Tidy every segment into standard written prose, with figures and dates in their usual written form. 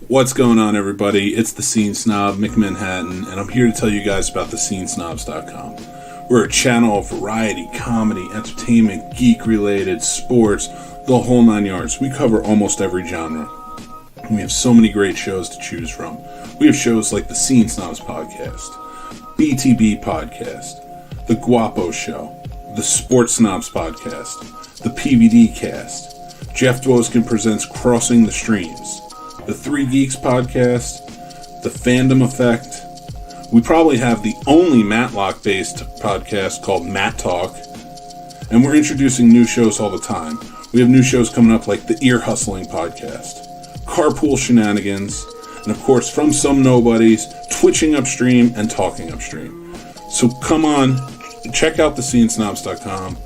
What's going on, everybody? It's the Scene Snob, Mick Manhattan, and I'm here to tell you guys about thescenesnobs.com. We're a channel of variety, comedy, entertainment, geek-related, sports, the whole nine yards. We cover almost every genre. And we have so many great shows to choose from. We have shows like the Scene Snobs Podcast, BTB Podcast, The Guapo Show, the Sports Snobs Podcast, the PVD Cast, Jeff Dwoskin presents Crossing the Streams, the Three Geeks Podcast, the Fandom Effect. We probably have the only Matlock-based podcast called Matt Talk, and we're introducing new shows all the time. We have new shows coming up like the Ear Hustling Podcast, Carpool Shenanigans, and of course, From Some Nobodies, Twitching Upstream, and Talking Upstream. So come on, check out thescenesnobs.com,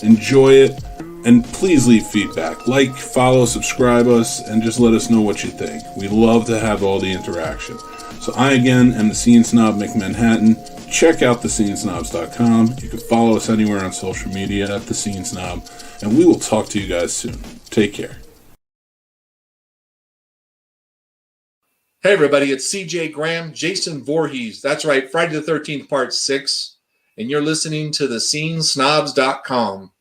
enjoy it, and please leave feedback. Like, follow, subscribe us, and just let us know what you think. We love to have all the interaction. So I, again, am the Scene Snob, Mick Manhattan. Check out thescenesnobs.com. You can follow us anywhere on social media at The Scene Snob, and we will talk to you guys soon. Take care. Hey everybody, it's CJ Graham, Jason Voorhees. That's right, Friday the 13th, Part 6. And you're listening to thescenesnobs.com.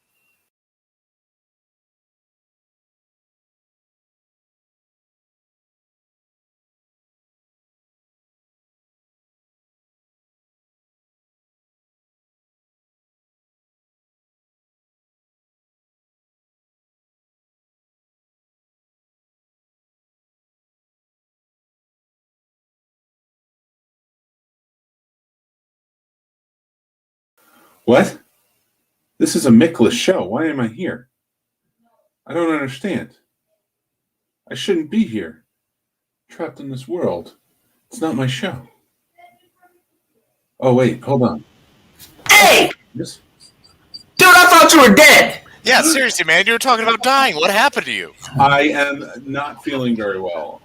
What? This is a Mick-less show. Why am I here? I don't understand. I shouldn't be here. Trapped in this world. It's not my show. Oh, wait. Hold on. Hey! Yes? Dude, I thought you were dead! Yeah, seriously, man. You were talking about dying. What happened to you? I am not feeling very well.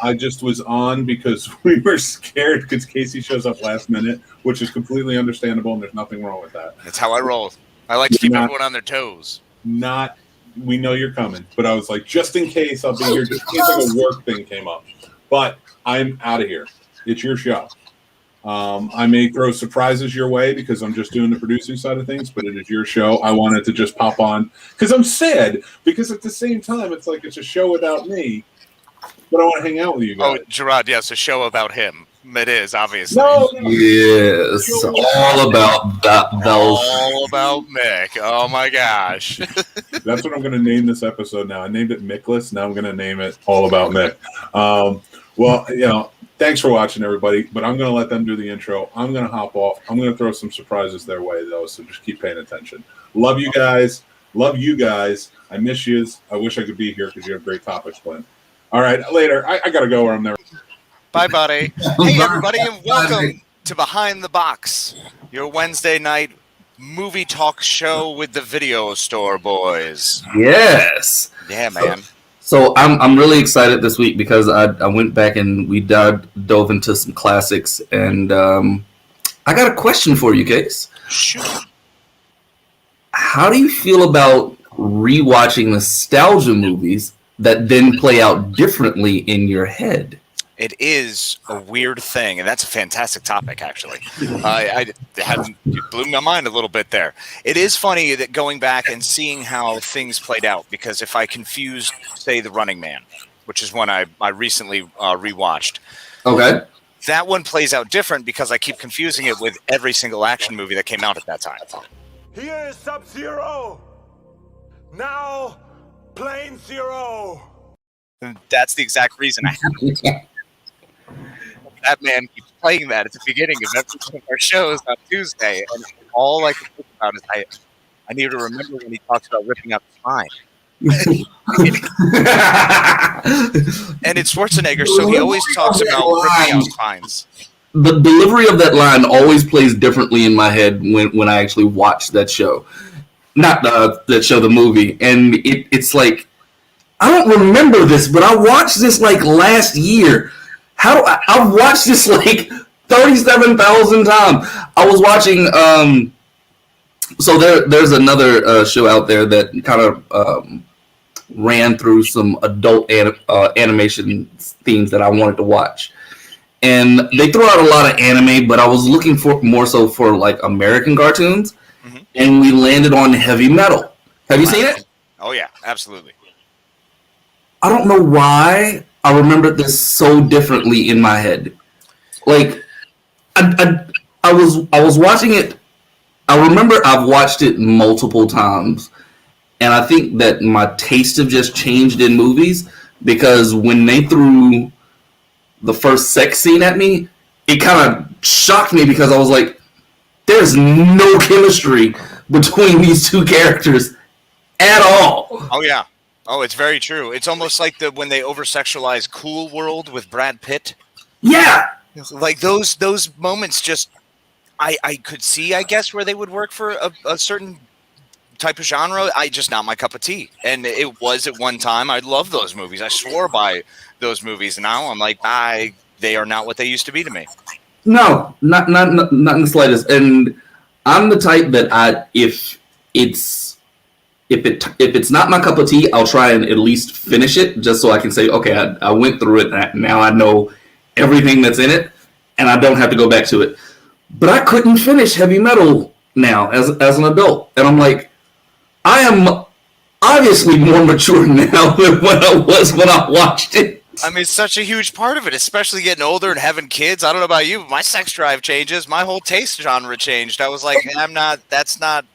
I just was on because we were scared because Casey shows up last minute, which is completely understandable, and there's nothing wrong with that. That's how I roll. I like to keep everyone on their toes. We know you're coming, but I was like, just in case I'll be here, just in case like a work thing came up. But I'm out of here. It's your show. I may throw surprises your way because I'm just doing the producing side of things, but it is your show. I wanted to just pop on because I'm sad because at the same time, it's like it's a show without me, but I want to hang out with you guys. Oh, Gerard, yes, a show about him. It is, obviously. No. Yes, all about that. All about Mick. Oh, my gosh. That's what I'm going to name this episode now. I named it Mick-less. Now I'm going to name it All About Mick. Well, you know, thanks for watching, everybody, but I'm going to let them do the intro. I'm going to hop off. I'm going to throw some surprises their way, though, so just keep paying attention. Love you guys. Love you guys. I miss you. I wish I could be here because you have great topics planned. All right, later. I got to go or I'm there. Bye, buddy. Hey, everybody, and welcome to Behind the Box, your Wednesday night movie talk show with the Video Store Boys. Yes. Yeah, man. So I'm really excited this week because I went back and we dove into some classics, and I got a question for you guys. Sure. How do you feel about rewatching nostalgia movies that then play out differently in your head? It is a weird thing, and that's a fantastic topic, actually. It blew my mind a little bit there. It is funny that going back and seeing how things played out, because if I confused, say, The Running Man, which is one I recently rewatched. Okay. That one plays out different because I keep confusing it with every single action movie that came out at that time. Here is Sub-Zero. Now, Plane Zero. And that's the exact reason I have that man keeps playing that at the beginning of every one of our shows on Tuesday, and all I can think about is I need to remember when he talks about ripping out the spine. And it's Schwarzenegger, so he always talks about ripping out spines. The delivery of that line always plays differently in my head when I actually watch that show. Not that show, the movie. And it's like, I don't remember this, but I watched this like last year. I've watched this like 37,000 times. I was watching. So there's another show out there that kind of ran through some adult animation themes that I wanted to watch. And they threw out a lot of anime, but I was looking for more so for like American cartoons. Mm-hmm. And we landed on Heavy Metal. Have you seen it? Oh, yeah, absolutely. I don't know why I remembered this so differently in my head. Like, I was watching it. I remember I've watched it multiple times. And I think that my taste have just changed in movies because when they threw the first sex scene at me, it kind of shocked me because I was like, there's no chemistry between these two characters at all. Oh, yeah. Oh, it's very true. It's almost like when they over-sexualize Cool World with Brad Pitt. Yeah. Like those moments just, I could see, I guess, where they would work for a certain type of genre. Just not my cup of tea. And it was at one time. I loved those movies. I swore by those movies. And now I'm like, they are not what they used to be to me. No, not in the slightest. And I'm the type that if it's not my cup of tea, I'll try and at least finish it just so I can say, okay, I went through it. Now I know everything that's in it, and I don't have to go back to it. But I couldn't finish Heavy Metal now as an adult, and I'm like, I am obviously more mature now than when I was when I watched it. I mean, it's such a huge part of it, especially getting older and having kids. I don't know about you, but my sex drive changes. My whole taste genre changed. I was like, that's not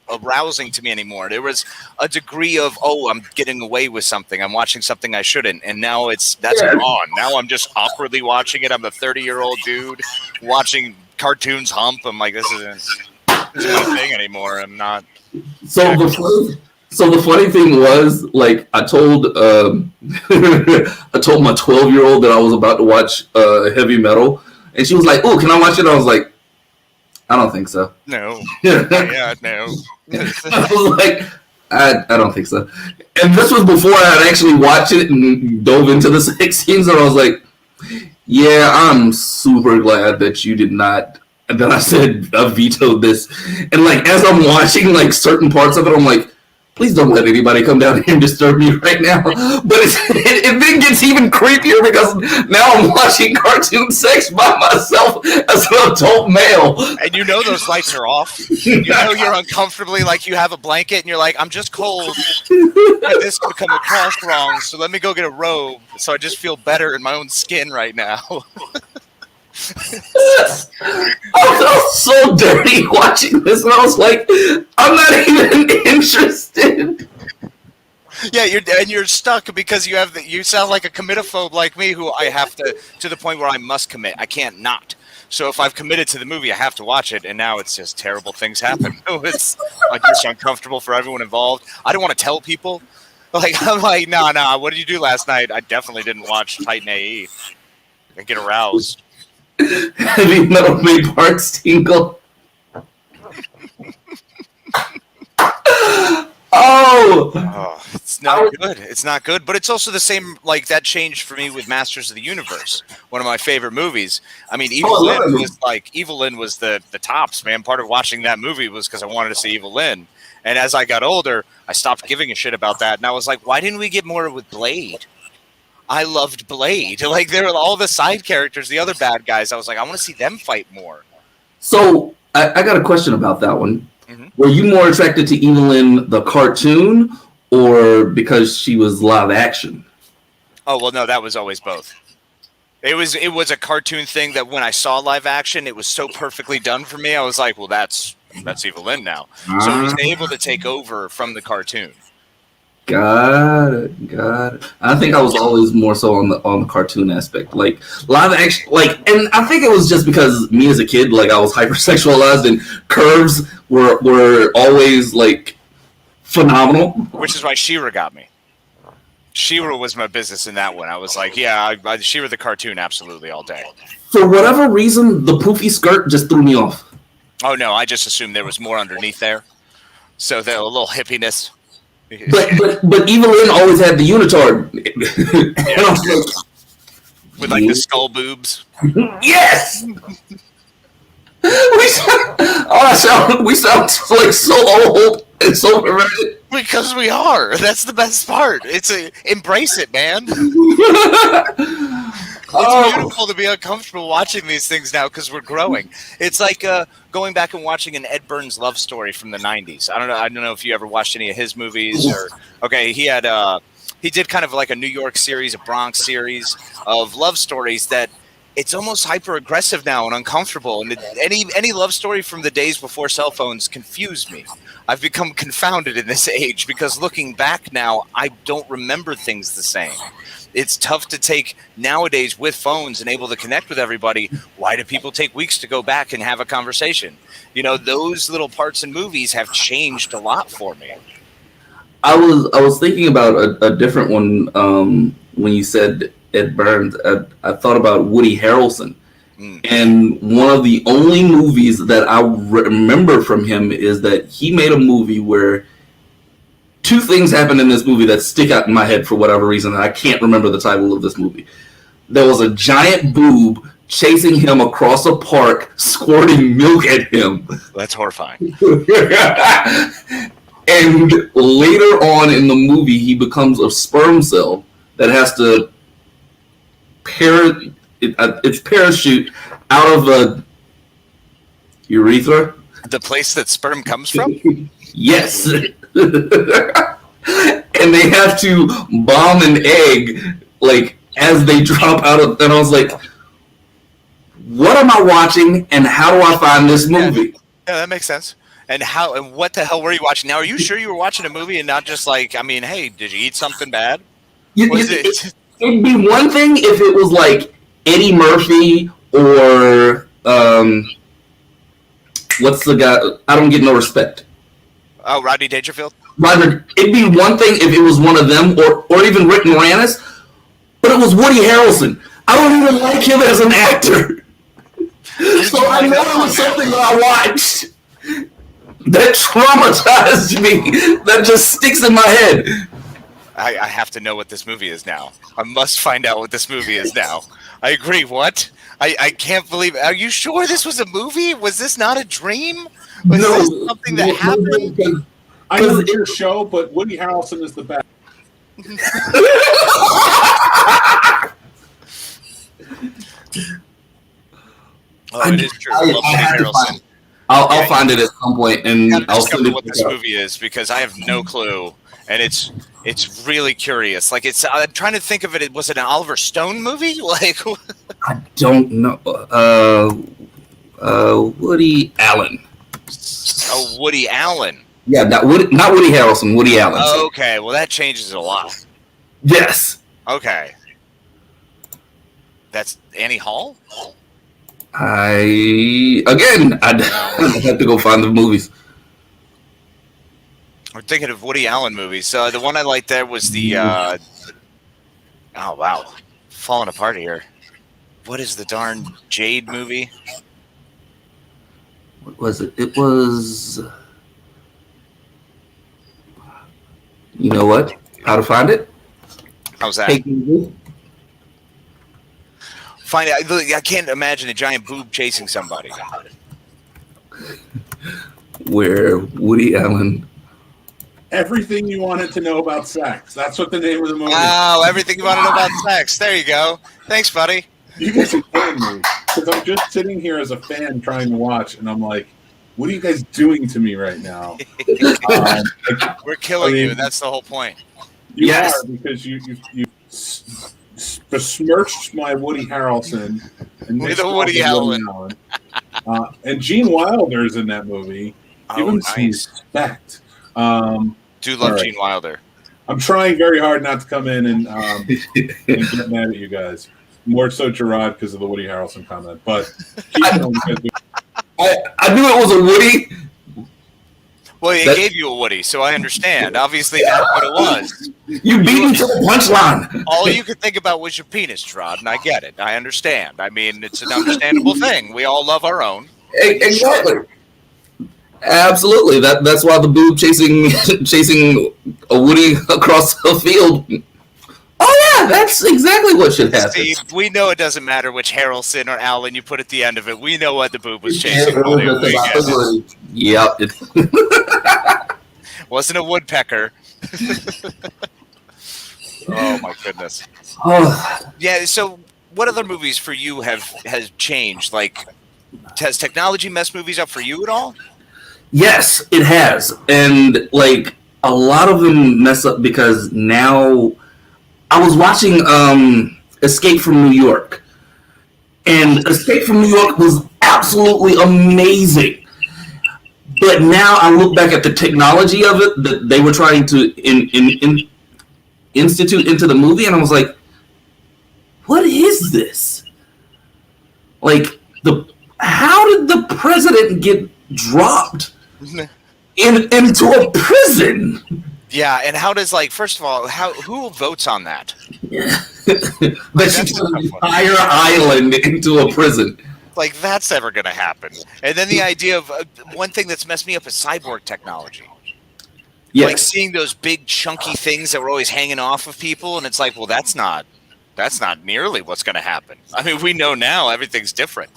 arousing to me anymore. There was a degree of, I'm getting away with something. I'm watching something I shouldn't. And now that's gone. Now I'm just awkwardly watching it. I'm a 30-year-old dude watching cartoons hump. I'm like, this isn't my thing anymore. I'm not. So the funny thing was, like, I told my 12-year-old that I was about to watch Heavy Metal, and she was like, "Oh, can I watch it?" I was like, I don't think so. No. Yeah, no. I was like, I don't think so. And this was before I had actually watched it and dove into the sex scenes, and I was like, yeah, I'm super glad that you did not. And then I said, I vetoed this. And like, as I'm watching like certain parts of it, I'm like, please don't let anybody come down here and disturb me right now. But it then gets even creepier because now I'm watching cartoon sex by myself as an adult male. And you know those lights are off. You know you're uncomfortably like you have a blanket and you're like, I'm just cold. And this could come across wrong, so let me go get a robe so I just feel better in my own skin right now. I felt so dirty watching this, and I was like, I'm not even interested. Yeah, you're stuck because you sound like a committophobe like me, who I have to the point where I must commit. I can't not. So if I've committed to the movie, I have to watch it, and now it's just terrible things happen. It's like just uncomfortable for everyone involved. I don't want to tell people. Like I'm like, no, what did you do last night? I definitely didn't watch Titan AE and get aroused. Heavy Metal made parts tingle. It's not good. It's not good, but it's also the same. Like that changed for me with Masters of the Universe, one of my favorite movies. I mean, Evil Lyn was the tops, man. Part of watching that movie was because I wanted to see Evil Lyn. And as I got older, I stopped giving a shit about that, and I was like, why didn't we get more with Blade? I loved Blade. Like, there were all the side characters, the other bad guys. I was like, I want to see them fight more. So, I got a question about that one. Mm-hmm. Were you more attracted to Evelyn the cartoon, or because she was live action? Oh, well, no, that was always both. It was a cartoon thing that when I saw live action, it was so perfectly done for me. I was like, well, that's Evelyn now. So it was able to take over from the cartoon. Got it. I think I was always more so on the cartoon aspect, like live action, like, and I think it was just because me as a kid, like I was hypersexualized, and curves were always like phenomenal. Which is why She-Ra got me. She-Ra was my business in that one. I was like, yeah, She-Ra the cartoon, absolutely all day. For whatever reason, the poofy skirt just threw me off. Oh no, I just assumed there was more underneath there, so a little hippiness. But Evelyn always had the unitard. Yeah. With like the skull boobs. Yes. We sound like so old. It's overrated. Because we are. That's the best part. Embrace it, man. It's beautiful to be uncomfortable watching these things now because we're growing. It's like going back and watching an Ed Burns love story from the 90s. I don't know if you ever watched any of his movies he did kind of like a New York series, a Bronx series of love stories that it's almost hyper aggressive now and uncomfortable. And any love story from the days before cell phones confused me. I've become confounded in this age because looking back now, I don't remember things the same. It's tough to take nowadays with phones and able to connect with everybody. Why do people take weeks to go back and have a conversation? You know, those little parts in movies have changed a lot for me. I was thinking about a different one when you said Ed Burns. I thought about Woody Harrelson. And one of the only movies that I remember from him is that he made a movie where two things happened in this movie that stick out in my head for whatever reason, and I can't remember the title of this movie. There was a giant boob chasing him across a park, squirting milk at him. That's horrifying. And later on in the movie, he becomes a sperm cell that has to parachute out of a urethra. The place that sperm comes from? Yes. And they have to bomb an egg, like, as they drop out of... And I was like, what am I watching, and how do I find this movie? Yeah, that makes sense. And what the hell were you watching? Now, are you sure you were watching a movie and not just like, I mean, hey, did you eat something bad? It'd be one thing if it was like Eddie Murphy or what's the guy? I Don't Get No Respect. Oh, Rodney Dangerfield? It'd be one thing if it was one of them or even Rick Moranis, but it was Woody Harrelson. I don't even like him as an actor. So I know it was something that I watched that traumatized me, that just sticks in my head. I have to know what this movie is now. I must find out what this movie is now. I agree. What? I can't believe... Are you sure this was a movie? Was this not a dream? Was this something that happened? I know it's your show, but Woody Harrelson is the best. It is true. I love Woody Harrelson. I'll find it at some point, and I'll send it. What this movie is, because I have no clue, and it's really curious. Like I'm trying to think of it. Was it an Oliver Stone movie? Like I don't know. Woody Allen. Oh, Woody Allen. Yeah, not Woody Harrelson. Woody Allen. Oh, okay, well that changes it a lot. Yes. Okay. That's Annie Hall. I have to go find the movies. We're thinking of Woody Allen movies. The one I liked there was the. Oh wow, falling apart here. What is the darn Jade movie? What was it? It was. You know what? How to find it? How's that? Find it. I can't imagine a giant boob chasing somebody. Where Woody Allen. Everything you wanted to know about sex. That's what the name of the movie is. Oh, everything you want to know about sex. There you go. Thanks, buddy. You guys are killing me. Because I'm just sitting here as a fan trying to watch, and I'm like, what are you guys doing to me right now? We're killing you, and that's the whole point. You are, because you besmirched my Woody Harrelson and with a Woody Allen. And Gene Wilder's in that movie. Give him some respect. Do love Gene Wilder. I'm trying very hard not to come in and get mad at you guys. More so Gerard because of the Woody Harrelson comment. But I knew it was a Woody. Well, it gave you a Woody, so I understand. Obviously, that's what it was. You beat me to the punchline. All you could think about was your penis, Gerard, and I get it. I understand. I mean, it's an understandable thing. We all love our own. Exactly. Absolutely. That's why the boob chasing a Woody across the field. Oh yeah, that's exactly what should happen. See, we know it doesn't matter which Harrelson or Allen you put at the end of it. We know what the boob was chasing. Yep. Wasn't a woodpecker. Oh my goodness. Yeah. So, what other movies for you has changed? Like, has technology messed movies up for you at all? Yes, it has, and like a lot of them mess up because now I was watching Escape from New York, and Escape from New York was absolutely amazing. But now I look back at the technology of it that they were trying to institute into the movie, and I was like, what is this? Like, how did the president get dropped into a prison? Yeah, and how does, like, first of all, who votes on that? But she turned an entire island into a prison. Like, that's never going to happen. And then the idea of one thing that's messed me up is cyborg technology. Yes. Like seeing those big chunky things that were always hanging off of people, and it's like, well, that's not nearly what's going to happen. I mean, we know now everything's different.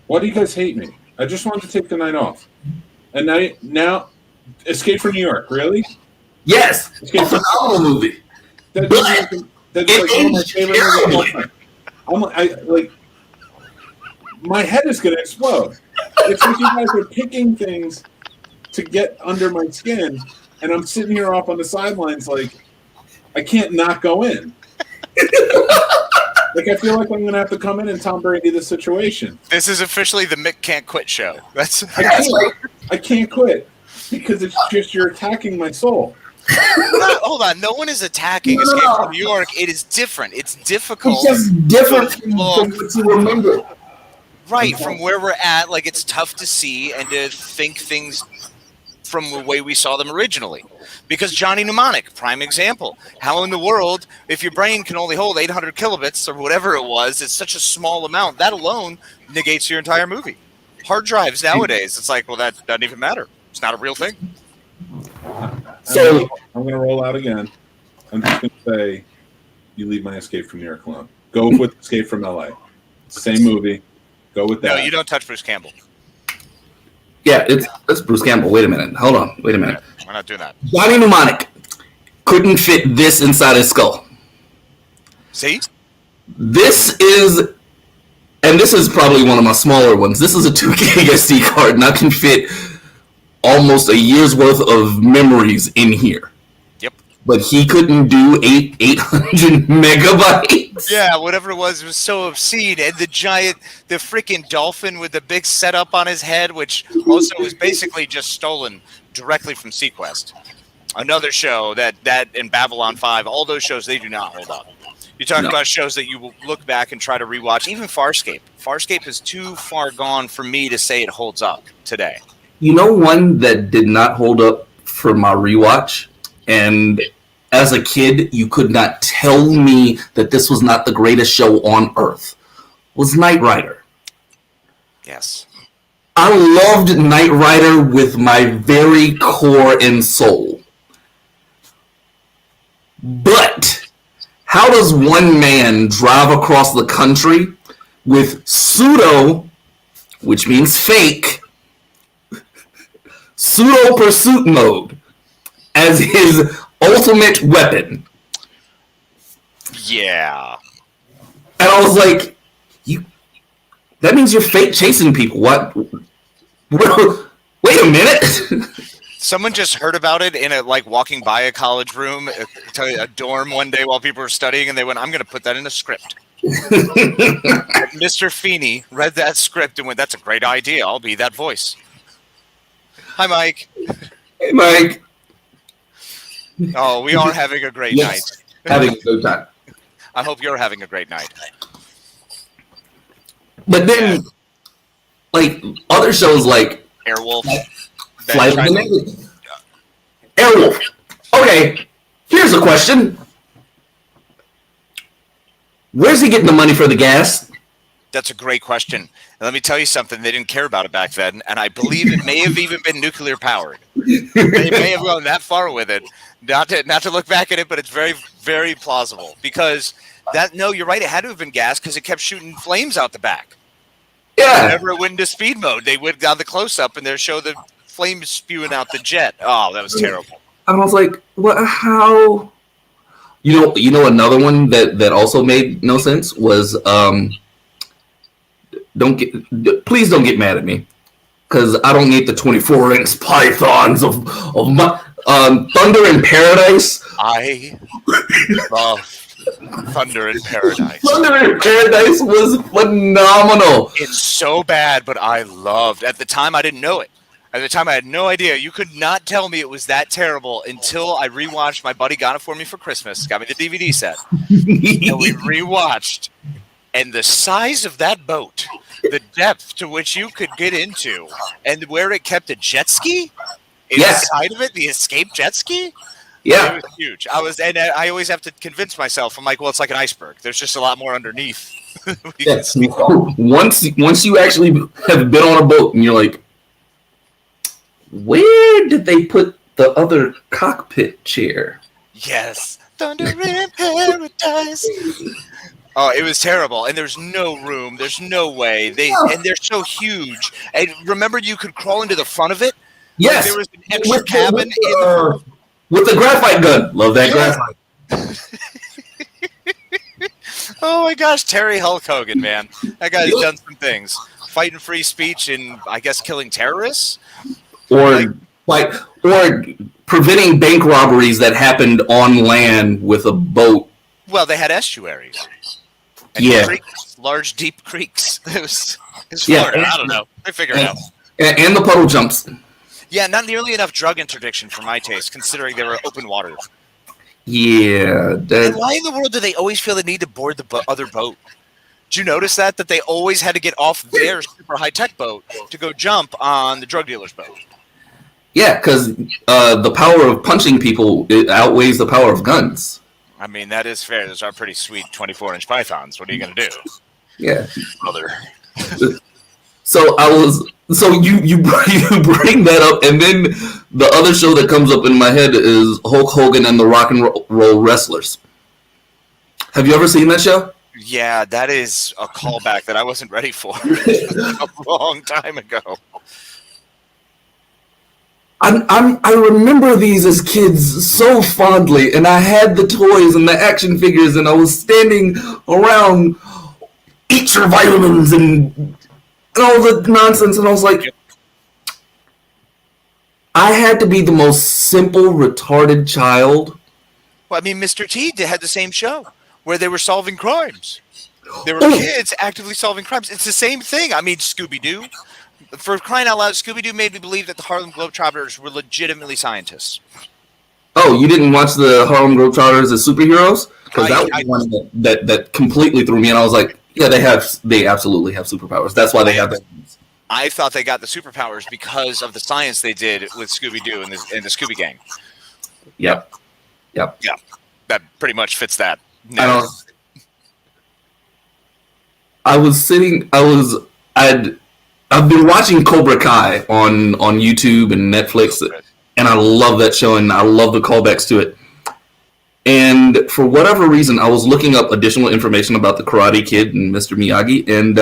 Why do you guys hate me? I just wanted to take the night off, and now Escape from New York, really? Yes, Escape a phenomenal movie. That's like one of my favorite movies. I'm like, my head is going to explode. It's like you guys are picking things to get under my skin, and I'm sitting here off on the sidelines like, I can't not go in. Like, I feel like I'm going to have to come in and Tom Brady the situation. This is officially the Mick Can't Quit show. I can't quit because it's just you're attacking my soul. Hold on. No one is attacking Escape from New York. It is different. It's difficult. It's just different from what you remember. Right, from where we're at, like, it's tough to see and to think things from the way we saw them originally. Because Johnny Mnemonic, prime example. How in the world, if your brain can only hold 800 kilobits or whatever it was, it's such a small amount, that alone negates your entire movie. Hard drives nowadays, it's like, well, that doesn't even matter. It's not a real thing. So I'm going to roll out again. I'm just going to say, you leave my Escape from New York alone. Go with Escape from LA. Same movie. Go with that. No, you don't touch Bruce Campbell. Yeah, it's Bruce Campbell. Wait a minute. Hold on. Wait a minute. We're not doing that. Johnny Mnemonic couldn't fit this inside his skull. See? This is probably one of my smaller ones. This is a 2 gig SD card, and I can fit almost a year's worth of memories in here. Yep. But he couldn't do 800 megabytes. Yeah, whatever it was so obscene. And the freaking dolphin with the big setup on his head, which also was basically just stolen directly from Sequest. Another show that in Babylon 5, all those shows, they do not hold up. You talk about shows that you will look back and try to rewatch. Even Farscape. Farscape is too far gone for me to say it holds up today. You know one that did not hold up for my rewatch? And as a kid, you could not tell me that this was not the greatest show on earth. Was Knight Rider. Yes. I loved Knight Rider with my very core and soul. But how does one man drive across the country with pseudo, which means fake, pseudo pursuit mode as his ultimate weapon? Yeah. And I was like, that means you're fake chasing people. What? Wait a minute. Someone just heard about it in walking by a college room, a dorm one day while people were studying, and they went, I'm going to put that in a script. Mr. Feeney read that script and went, that's a great idea. I'll be that voice. Hi, Mike. Hey, Mike. Oh, we are having a great night. Having a good time. I hope you're having a great night. But then, other shows like Airwolf. Flight of the Navigator. Airwolf. Okay, here's a question. Where's he getting the money for the gas? That's a great question. And let me tell you something. They didn't care about it back then, and I believe it may have even been nuclear powered. They may have gone that far with it. Not to look back at it, but it's very, very plausible. Because you're right. It had to have been gas because it kept shooting flames out the back. Yeah. Whenever it went into speed mode, they would down the close up and they show the flames spewing out the jet. Oh, that was terrible. And I was like, what? How? You know, another one that also made no sense was please don't get mad at me, because I don't need the 24-inch pythons of my Thunder in Paradise. I love Thunder in Paradise. Thunder in Paradise was phenomenal. It's so bad, but I loved. At the time, I didn't know it. At the time, I had no idea. You could not tell me it was that terrible until I rewatched. My buddy got it for me for Christmas. Got me the DVD set. And we rewatched. And the size of that boat, the depth to which you could get into, and where it kept a jet ski inside of it, the escape jet ski. Yeah, it was huge. I always have to convince myself. I'm like, well, it's like an iceberg. There's just a lot more underneath. Yes. Once you actually have been on a boat and you're like, where did they put the other cockpit chair? Yes, Thunder in Paradise. Oh, it was terrible, and there's no room. There's no way. And they're so huge. And remember, you could crawl into the front of it. Yes, like there was an extra cabin with the graphite gun. Love that graphite. Oh my gosh, Terry Hulk Hogan, man, that guy's done some things, fighting free speech and I guess killing terrorists, or preventing bank robberies that happened on land with a boat. Well, they had estuaries. And creeks, large, deep creeks. It was Florida. I don't know. They figured it out. And the puddle jumps. Yeah, not nearly enough drug interdiction for my taste, considering they were open water. Yeah. And why in the world do they always feel the need to board the other boat? Did you notice that they always had to get off their super high-tech boat to go jump on the drug dealer's boat? Yeah, because the power of punching people outweighs the power of guns. I mean, that is fair. Those are pretty sweet 24-inch pythons. What are you going to do? Yeah. Brother. So you bring that up, and then the other show that comes up in my head is Hulk Hogan and the Rock and Roll Wrestlers. Have you ever seen that show? Yeah, that is a callback that I wasn't ready for a long time ago. I remember these as kids so fondly, and I had the toys and the action figures, and I was standing around, eat your vitamins and all the nonsense, and I was like, I had to be the most simple, retarded child. Well, I mean, Mr. T had the same show where they were solving crimes. There were kids actively solving crimes. It's the same thing. I mean, Scooby-Doo. For crying out loud, Scooby-Doo made me believe that the Harlem Globetrotters were legitimately scientists. Oh, you didn't watch the Harlem Globetrotters as superheroes? Because that was one that completely threw me, and I was like, yeah, they absolutely have superpowers. That's why they have that. I thought they got the superpowers because of the science they did with Scooby-Doo and the Scooby Gang. Yep. Yeah, that pretty much fits that. I've been watching Cobra Kai on YouTube and Netflix, and I love that show, and I love the callbacks to it. And for whatever reason, I was looking up additional information about the Karate Kid and Mr. Miyagi, and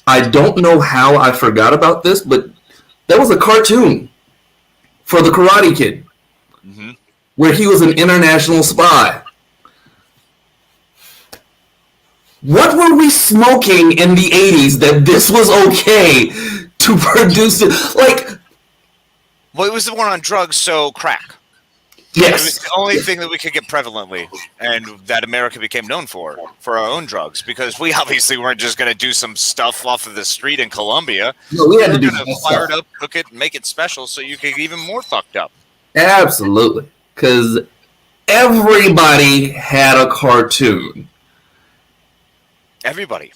I don't know how I forgot about this, but there was a cartoon for the Karate Kid where he was an international spy. What were we smoking in the 80s that this was okay to produce it? Well, it was the war on drugs, so crack. Yes. It was the only thing that we could get prevalently, and that America became known for our own drugs, because we obviously weren't just going to do some stuff off of the street in Colombia. No, we had to do fire it up, cook it, make it special so you could get even more fucked up. Absolutely. Because everybody had a cartoon. Everybody.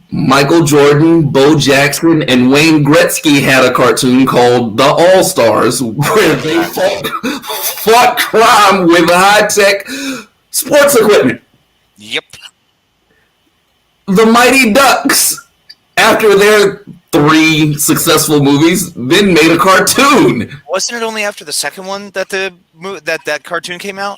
Michael Jordan, Bo Jackson, and Wayne Gretzky had a cartoon called The All-Stars, where they fought crime with high-tech sports equipment. Yep. The Mighty Ducks, after their 3 successful movies, then made a cartoon. Wasn't it only after the second one that that cartoon came out?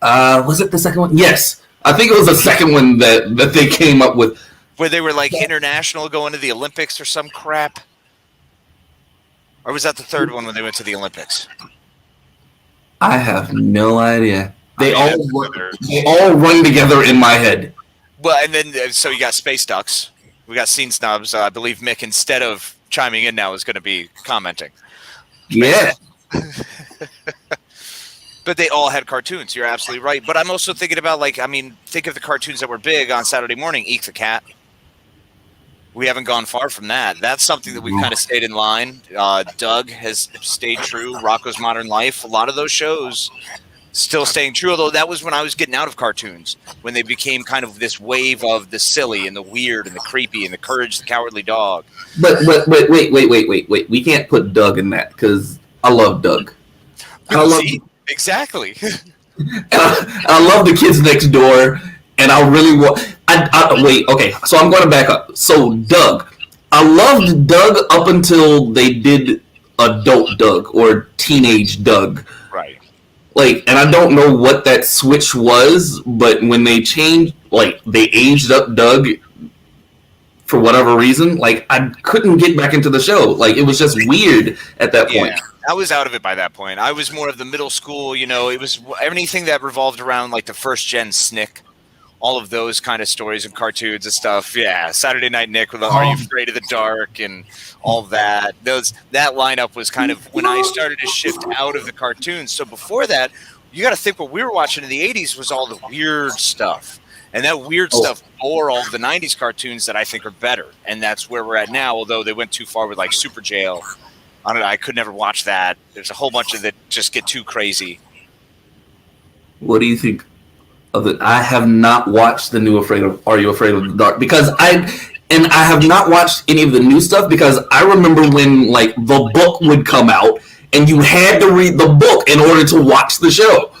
Was it the second one? Yes. I think it was the second one that they came up with. Where they were like international going to the Olympics or some crap? Or was that the third one when they went to the Olympics? I have no idea. They all run together in my head. Well, and then so you got Space Ducks. We got Scene Snobs. I believe Mick, instead of chiming in now, is going to be commenting. Yeah. But they all had cartoons. You're absolutely right. But I'm also thinking about, think of the cartoons that were big on Saturday morning. Eek the Cat. We haven't gone far from that. That's something that we've kind of stayed in line. Doug has stayed true. Rocko's Modern Life. A lot of those shows still staying true, although that was when I was getting out of cartoons, when they became kind of this wave of the silly and the weird and the creepy and the Courage the Cowardly Dog. But wait. We can't put Doug in that because I love Doug. Exactly. I love the Kids Next Door, and I really want. Wait, okay, so I'm going to back up. So Doug, I loved Doug up until they did Adult Doug or Teenage Doug. Right. And I don't know what that switch was, but when they changed, they aged up Doug for whatever reason, I couldn't get back into the show. It was just weird at that point. I was out of it by that point. I was more of the middle school, it was anything that revolved around the first gen Snick. All of those kind of stories and cartoons and stuff. Yeah, Saturday Night Nick with Are You Afraid of the Dark and all that. That lineup was kind of when I started to shift out of the cartoons. So before that, you got to think what we were watching in the 80s was all the weird stuff. And that weird stuff bore all of the 90s cartoons that I think are better. And that's where we're at now, although they went too far with Super Jail. I don't know, I could never watch that. There's a whole bunch of that just get too crazy. What do you think? I have not watched the new Are You Afraid of the Dark? Because I have not watched any of the new stuff because I remember when the book would come out and you had to read the book in order to watch the show.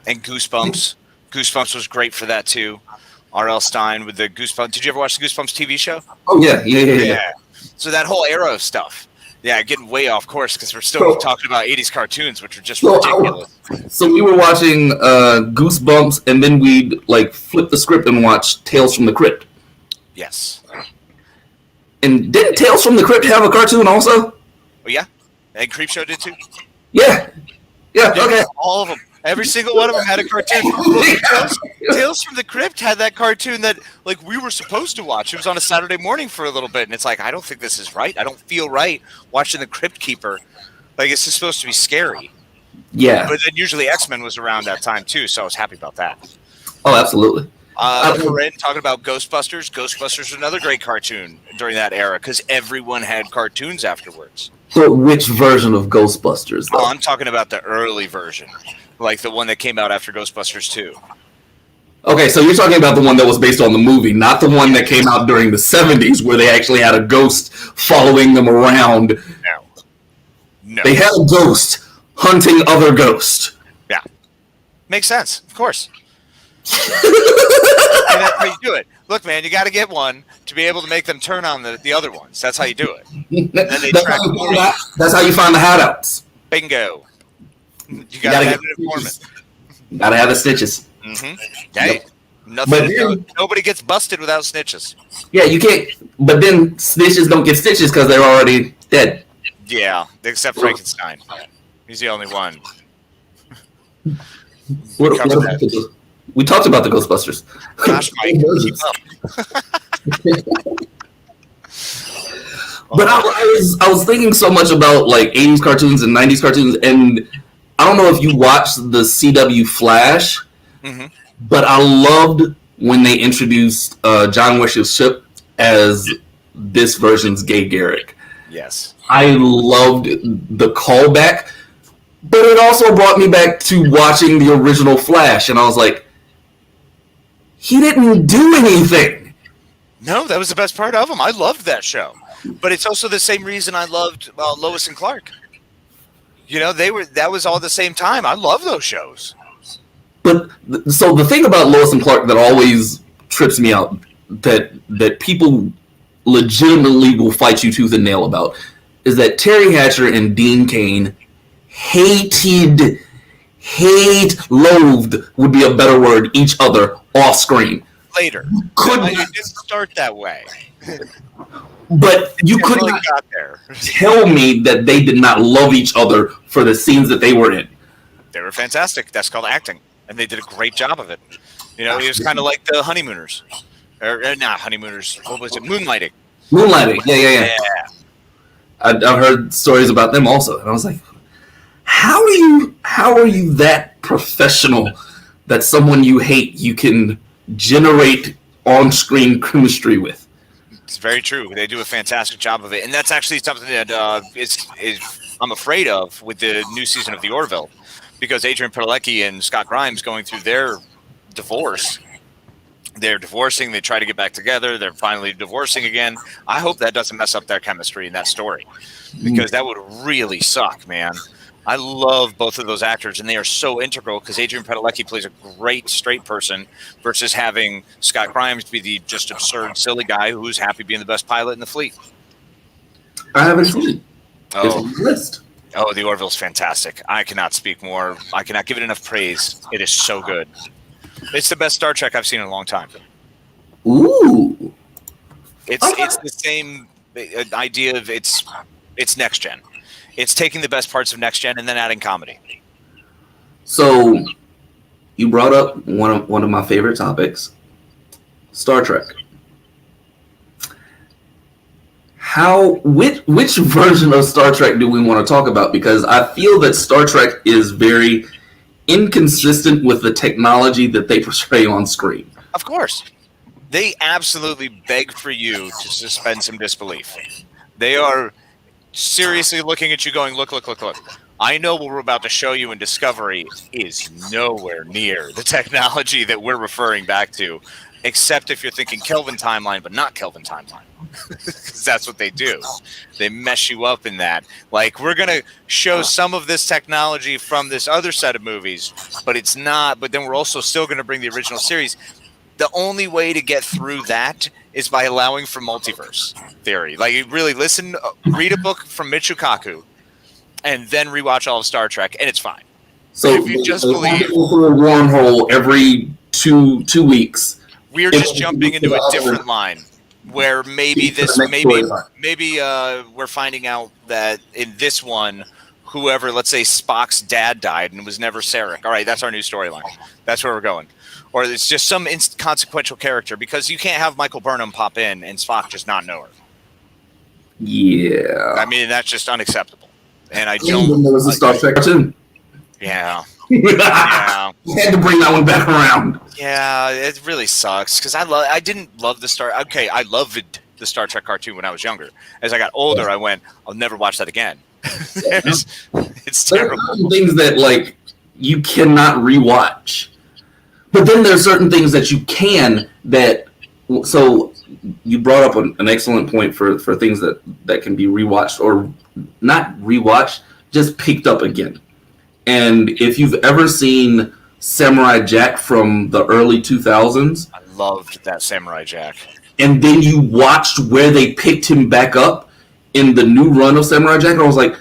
And Goosebumps. Goosebumps was great for that too. R.L. Stine with the Goosebumps. Did you ever watch the Goosebumps TV show? Oh yeah. So that whole era of stuff. Yeah, getting way off course because we're still talking about 80s cartoons, which are just ridiculous. So we were watching Goosebumps, and then we'd flip the script and watch Tales from the Crypt. Yes. And didn't Tales from the Crypt have a cartoon also? Oh, yeah. And Creepshow did too? Yeah, okay. All of them. Every single one of them had a cartoon. Tales from the Crypt had that cartoon that we were supposed to watch. It was on a Saturday morning for a little bit, and it's I don't think this is right. I don't feel right watching the Crypt Keeper. It's just supposed to be scary. Yeah. But then usually X-Men was around that time too, so I was happy about that. Oh, absolutely. Corinne, talking about Ghostbusters. Ghostbusters was another great cartoon during that era because everyone had cartoons afterwards. So which version of Ghostbusters, though? Oh, I'm talking about the early version. The one that came out after Ghostbusters 2. Okay, so you're talking about the one that was based on the movie, not the one that came out during the 70s where they actually had a ghost following them around. No. They had a ghost hunting other ghosts. Yeah. Makes sense, of course. And that's how you do it. Look, man, you got to get one to be able to make them turn on the other ones. That's how you do it. And then they that's how you find the hideouts. Bingo. You gotta have an informant. Gotta have the snitches. Mm-hmm. Hey, nobody gets busted without snitches. Yeah, you can't. But then snitches don't get stitches because they're already dead. Yeah, except Frankenstein. He's the only one. We talked about the Ghostbusters. Gosh, Mike, keep up. But I was thinking so much about 80s cartoons and 90s cartoons, and I don't know if you watched the CW Flash, but I loved when they introduced John Wesley Shipp as this version's Gay Garrick. Yes. I loved the callback, but it also brought me back to watching the original Flash, and I was like, he didn't do anything. No, that was the best part of him. I loved that show. But it's also the same reason I loved Lois and Clark. That was all the same time. I love those shows. But so the thing about Lois and Clark that always trips me out, that people legitimately will fight you tooth and nail about, is that Terry Hatcher and Dean Cain loathed would be a better word, each other off screen. Later. You didn't start that way. But you could not tell me that they did not love each other for the scenes that they were in. They were fantastic. That's called acting, and they did a great job of it. You know, it was kind of like the Honeymooners, or not Honeymooners. What was it? Moonlighting. Moonlighting. Yeah. I've heard stories about them also, and I was like, how are you that professional that someone you hate you can generate on-screen chemistry with? It's very true. They do a fantastic job of it, and that's actually something that is I'm afraid of with the new season of The Orville, because Adrian Padalecki and Scott Grimes going through their divorce. They're divorcing. They try to get back together. They're finally divorcing again. I hope that doesn't mess up their chemistry in that story, because that would really suck, man. I love both of those actors, and they are so integral, because Adrian Padalecki plays a great straight person versus having Scott Grimes be the just absurd, silly guy who's happy being the best pilot in the fleet. I haven't seen it. Oh. It's on the list. Oh, The Orville's fantastic. I cannot speak more. I cannot give it enough praise. It is so good. It's the best Star Trek I've seen in a long time. Ooh. It's the same idea of it's next gen. It's taking the best parts of next gen and then adding comedy. So, you brought up one of my favorite topics, Star Trek. Which version of Star Trek do we want to talk about? Because I feel that Star Trek is very inconsistent with the technology that they portray on screen. Of course. They absolutely beg for you to suspend some disbelief. They are seriously looking at you going, look. I know what we're about to show you in Discovery is nowhere near the technology that we're referring back to, except if you're thinking Kelvin timeline, but not Kelvin timeline. Because that's what they do. They mess you up in that. Like, we're going to show some of this technology from this other set of movies, but it's not. But then we're also still going to bring the original series. The only way to get through that is by allowing for multiverse theory. Like, you really listen, read a book from Michio Kaku, and then rewatch all of Star Trek, and it's fine. So if you just believe through a wormhole every two weeks, we're just jumping into a different line where maybe we're finding out that in this one, whoever, let's say Spock's dad died and it was never Sarek. All right, that's our new storyline. That's where we're going. Or it's just some inconsequential character, because you can't have Michael Burnham pop in and Spock just not know her. Yeah. I mean, that's just unacceptable. And I Even don't. there was a Star Trek cartoon. Yeah. Yeah. You had to bring that one back around. Yeah, it really sucks, because I didn't love the Star. Okay, I loved the Star Trek cartoon when I was younger. As I got older, I went, I'll never watch that again. It's terrible. There are certain things that, like, you cannot rewatch, but then there are certain things that you can. So you brought up an excellent point for things that can be rewatched, or not rewatched, just picked up again. And if you've ever seen Samurai Jack from the early 2000s, I loved that Samurai Jack. And then you watched where they picked him back up in the new run of Samurai Jack, I was like,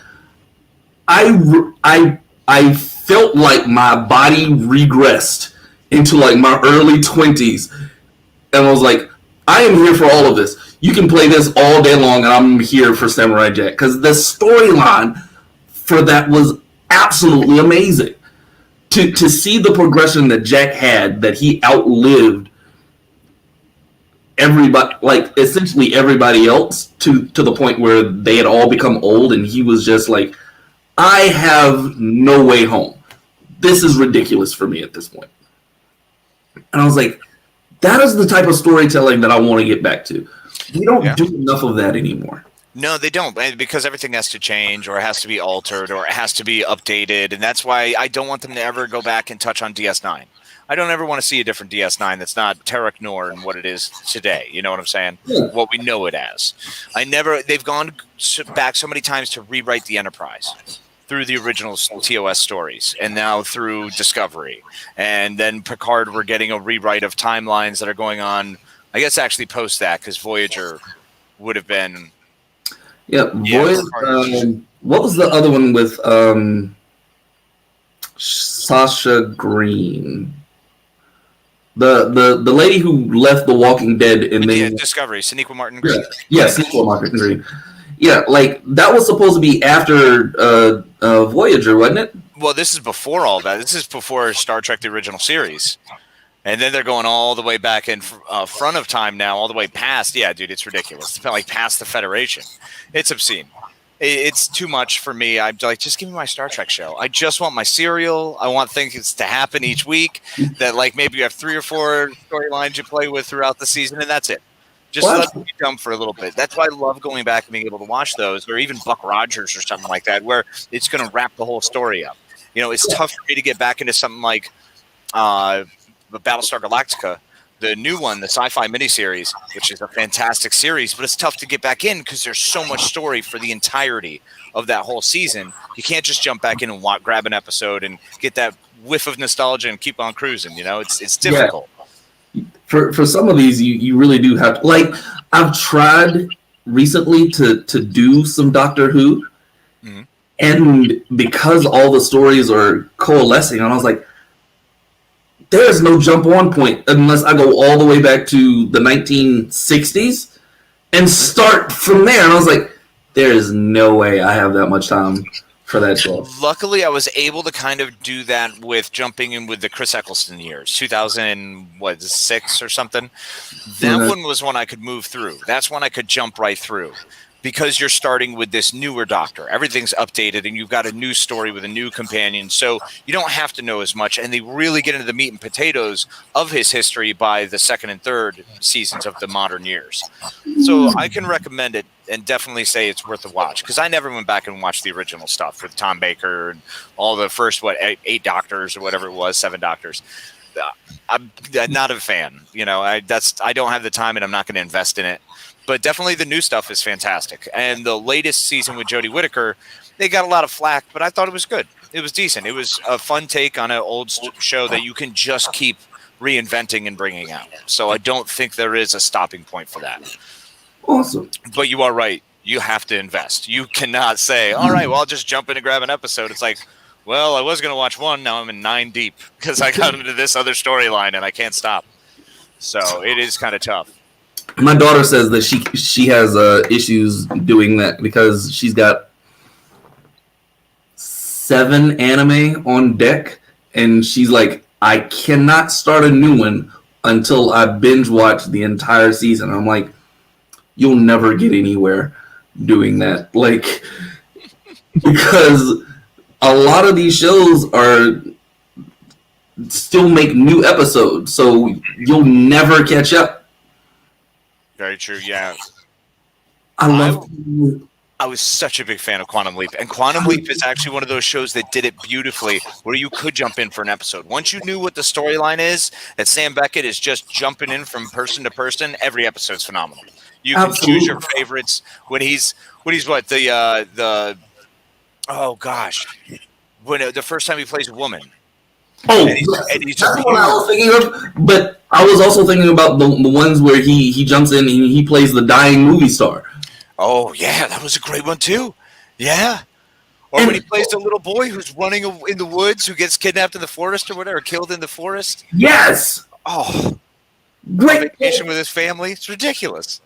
I felt like my body regressed into like my early 20s, and I was like, I am here for all of this. You can play this all day long, and I'm here for Samurai Jack, because the storyline for that was absolutely amazing. To see the progression that Jack had, that he outlived everybody, like essentially everybody else, to the point where they had all become old, and he was just like, I have no way home. This is ridiculous for me at this point. And I was like, that is the type of storytelling that I want to get back to. We don't do enough of that anymore. No, they don't, because everything has to change, or it has to be altered, or it has to be updated, and that's why I don't want them to ever go back and touch on DS9. I don't ever want to see a different DS9 that's not Tarek Noor and what it is today. You know what I'm saying? Yeah. What we know it as. They've gone back so many times to rewrite the Enterprise through the original TOS stories, and now through Discovery. And then Picard, we're getting a rewrite of timelines that are going on, I guess actually post that, because Voyager would have been... Yeah, Voyager. What was the other one with Sasha Green? The lady who left The Walking Dead and then Discovery, Sonequa Martin Green. Yeah, Sonequa Martin Green. Yeah, like that was supposed to be after Voyager, wasn't it? Well, this is before all that. This is before Star Trek: The Original Series. And then they're going all the way back in front of time now, all the way past. Yeah, dude, it's ridiculous. It's like past the Federation. It's obscene. It's too much for me. I'm like, just give me my Star Trek show. I just want my serial. I want things to happen each week. That like maybe you have 3 or 4 storylines you play with throughout the season, and that's it. Just let me jump for a little bit. That's why I love going back and being able to watch those, or even Buck Rogers or something like that, where it's going to wrap the whole story up. You know, it's tough for me to get back into something like the Battlestar Galactica, the new one, the sci-fi miniseries, which is a fantastic series, but it's tough to get back in because there's so much story for the entirety of that whole season. You can't just jump back in and grab an episode and get that whiff of nostalgia and keep on cruising. You know, it's difficult. Yeah. For some of these, you really do have to, like, I've tried recently to do some Doctor Who, and because all the stories are coalescing, and I was like, there is no jump on point unless I go all the way back to the 1960s and start from there. And I was like, there is no way I have that much time for that show. Luckily, I was able to kind of do that with jumping in with the Chris Eccleston years, 2006 or something. That one was one I could move through. That's one I could jump right through. Because you're starting with this newer Doctor. Everything's updated, and you've got a new story with a new companion, so you don't have to know as much, and they really get into the meat and potatoes of his history by the 2nd and 3rd seasons of the modern years. So I can recommend it and definitely say it's worth a watch, because I never went back and watched the original stuff with Tom Baker and all the first, 8 Doctors or whatever it was, 7 Doctors. I'm not a fan. You know, I don't have the time, and I'm not going to invest in it. But definitely the new stuff is fantastic. And the latest season with Jodie Whittaker, they got a lot of flack, but I thought it was good. It was decent. It was a fun take on an old show that you can just keep reinventing and bringing out. So I don't think there is a stopping point for that. Awesome. But you are right. You have to invest. You cannot say, all right, well, I'll just jump in and grab an episode. It's like, well, I was going to watch one. Now I'm in 9 deep because I got into this other storyline and I can't stop. So it is kind of tough. My daughter says that she has issues doing that because she's got 7 anime on deck, and she's like, I cannot start a new one until I binge watch the entire season. I'm like, you'll never get anywhere doing that, like, because a lot of these shows are still make new episodes, so you'll never catch up. Very true, yeah. I was such a big fan of Quantum Leap. And Quantum Leap is actually one of those shows that did it beautifully, where you could jump in for an episode. Once you knew what the storyline is, that Sam Beckett is just jumping in from person to person, every episode's phenomenal. You can choose your favorites. When he's what, the oh gosh. When the first time he plays a woman. Oh, that's what I was thinking of. But I was also thinking about the ones where he jumps in and he plays the dying movie star. Oh, yeah, that was a great one, too. Yeah. Or when he plays the little boy who's running in the woods, who gets kidnapped in the forest or whatever, killed in the forest. Yes. Oh, great vacation with his family. It's ridiculous.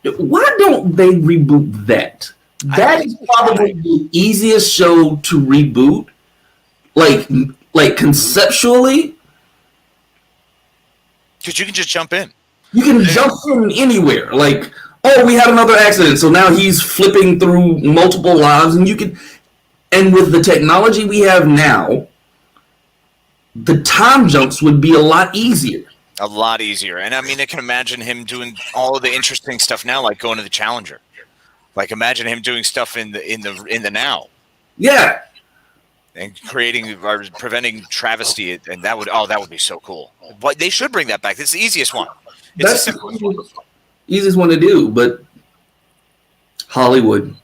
Why don't they reboot that? That is probably the easiest show to reboot. Like conceptually, because you can just jump in. You can jump in anywhere. Like, oh, we had another accident, so now he's flipping through multiple lives, and you can. And with the technology we have now, the time jumps would be a lot easier. A lot easier, and I mean, I can imagine him doing all of the interesting stuff now, like going to the Challenger. Like, imagine him doing stuff in the now. Yeah. And creating or preventing travesty, and that would be so cool. But they should bring that back. It's the easiest one. It's the simplest one. Easiest one to do, but Hollywood.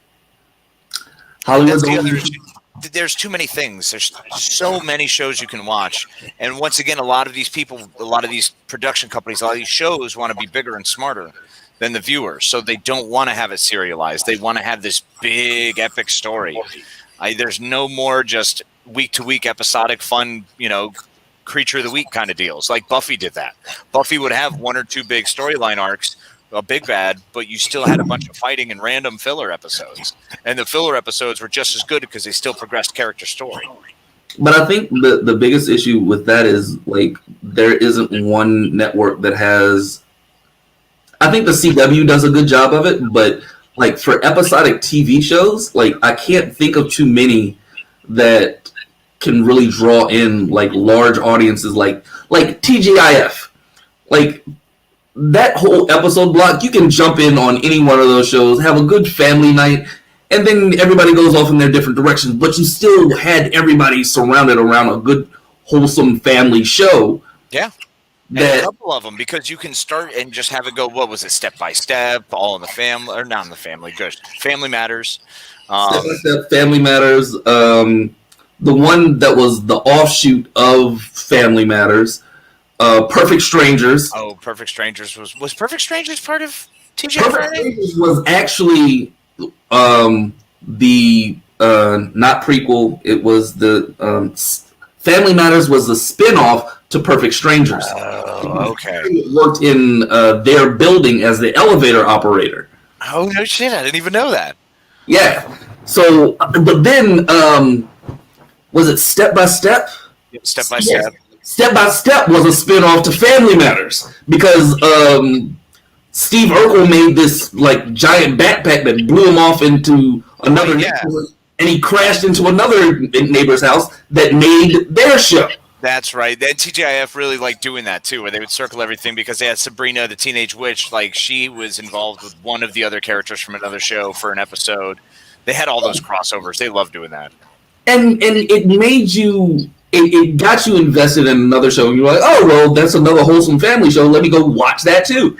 There's too many things. There's so many shows you can watch, and once again, a lot of these production companies, a lot of these shows want to be bigger and smarter than the viewers, so they don't want to have it serialized. They want to have this big epic story. There's no more just week-to-week episodic fun, creature of the week kind of deals. Like Buffy did that. Buffy would have 1 or 2 big storyline arcs, a big bad, but you still had a bunch of fighting and random filler episodes. And the filler episodes were just as good because they still progressed character story. But I think the biggest issue with that is, like, there isn't one network that has... I think the CW does a good job of it, but, like, for episodic TV shows, like, I can't think of too many that can really draw in, like, large audiences, like TGIF. Like, that whole episode block, you can jump in on any one of those shows, have a good family night, and then everybody goes off in their different directions, but you still had everybody surrounded around a good, wholesome family show. Yeah. And a couple of them, because you can start and just have it go, what was it, Step by Step, All in the Family, or not in the Family, good. Family Matters. Step by Step, Family Matters. The one that was the offshoot of Family Matters, Perfect Strangers. Oh, Perfect Strangers. Was Perfect Strangers part of TJ Perfect Friday? Strangers was actually the not prequel. It was the Family Matters was the spin-off to Perfect Strangers. Oh, okay. He worked in their building as the elevator operator. Oh, no shit. I didn't even know that. Yeah. So, but then, was it Step by Step? Step by Step. Step by Step was a spin-off to Family Matters because Steve Urkel made this, like, giant backpack that blew him off into another neighborhood, and he crashed into another neighbor's house that made their show. That's right. Then TGIF really liked doing that too, where they would circle everything because they had Sabrina, the teenage witch, like she was involved with one of the other characters from another show for an episode. They had all those crossovers. They loved doing that. And it made you, it got you invested in another show, and you're like, oh, well, that's another wholesome family show. Let me go watch that too.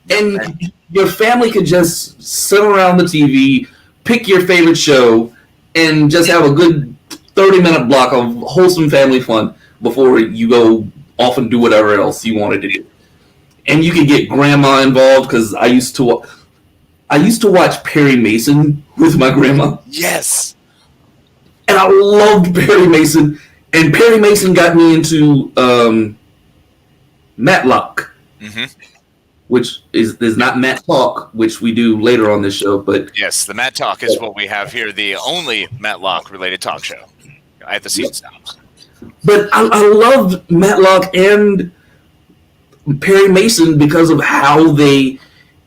And your family could just sit around the TV, pick your favorite show, and just have a good 30-minute block of wholesome family fun before you go off and do whatever else you wanted to do. And you can get grandma involved, because I used to watch Perry Mason with my grandma. Yes. And I loved Perry Mason. And Perry Mason got me into Matlock, which is not Matt Talk, which we do later on this show. But yes, the Matt Talk is what we have here, the only Matlock-related talk show at the Scene Snobs. But I loved Matlock and Perry Mason because of how they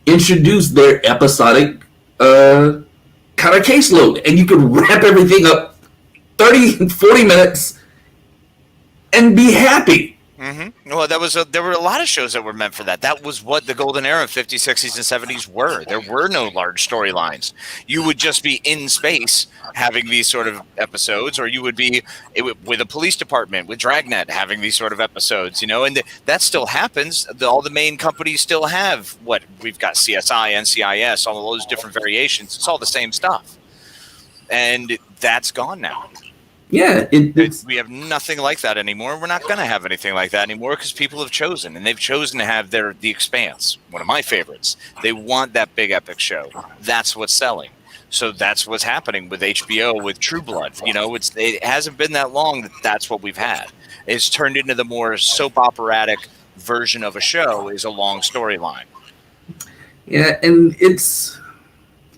introduced their episodic kind of caseload. And you could wrap everything up 30, 40 minutes and be happy. Well, there were a lot of shows that were meant for that. That was what the golden era of 50s, 60s, and 70s were. There were no large storylines. You would just be in space having these sort of episodes, or you would be with a police department, with Dragnet, having these sort of episodes, and that still happens. All the main companies still have we've got CSI, NCIS, all of those different variations. It's all the same stuff. And that's gone now. Yeah, we have nothing like that anymore. We're not going to have anything like that anymore because people have chosen, and they've chosen to have The Expanse, one of my favorites. They want that big epic show. That's what's selling. So that's what's happening with HBO, with True Blood. It hasn't been that long that's what we've had. It's turned into the more soap operatic version of a show is a long storyline. Yeah, and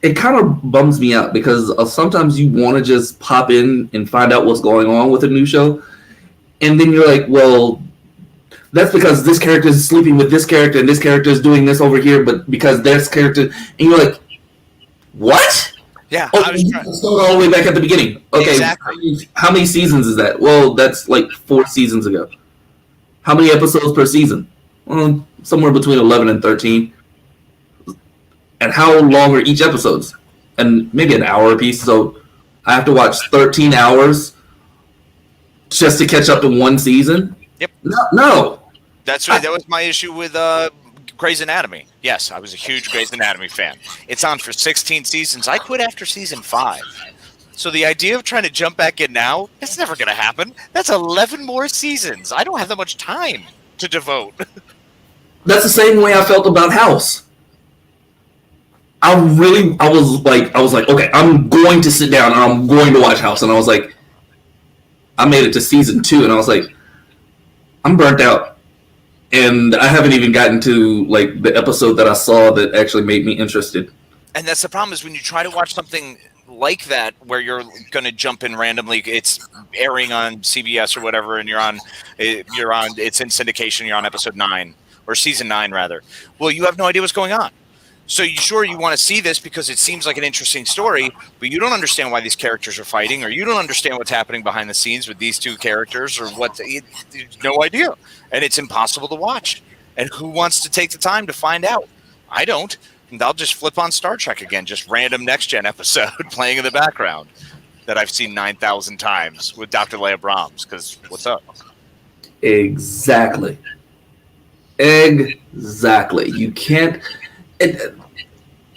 it kind of bums me out because sometimes you want to just pop in and find out what's going on with a new show. And then you're like, well, that's because this character is sleeping with this character and this character is doing this over here, but because this character... And you're like, what? Yeah. Start all the way back at the beginning. Okay, exactly. How many seasons is that? Well, that's like 4 seasons ago. How many episodes per season? Well, somewhere between 11 and 13. And how long are each episodes? And maybe an hour a piece. So I have to watch 13 hours just to catch up to one season? Yep. No. That's right. That was my issue with Grey's Anatomy. Yes, I was a huge Grey's Anatomy fan. It's on for 16 seasons. I quit after season 5. So the idea of trying to jump back in now, it's never going to happen. That's 11 more seasons. I don't have that much time to devote. That's the same way I felt about House. I was like, okay, I'm going to sit down and I'm going to watch House. And I was like, I made it to season 2 and I was like, I'm burnt out. and I haven't even gotten to like the episode that I saw that actually made me interested. And that's the problem is when you try to watch something like that where you're going to jump in randomly, it's airing on CBS or whatever, and you're on it's in syndication, you're on episode 9 or season 9 rather. Well, you have no idea what's going on. So you want to see this because it seems like an interesting story, but you don't understand why these characters are fighting, or you don't understand what's happening behind the scenes with these two characters, or no idea. And it's impossible to watch. And who wants to take the time to find out? I don't. And I'll just flip on Star Trek again, just random Next Gen episode playing in the background that I've seen 9,000 times with Dr. Leia Brahms, because what's up? Exactly. You can't...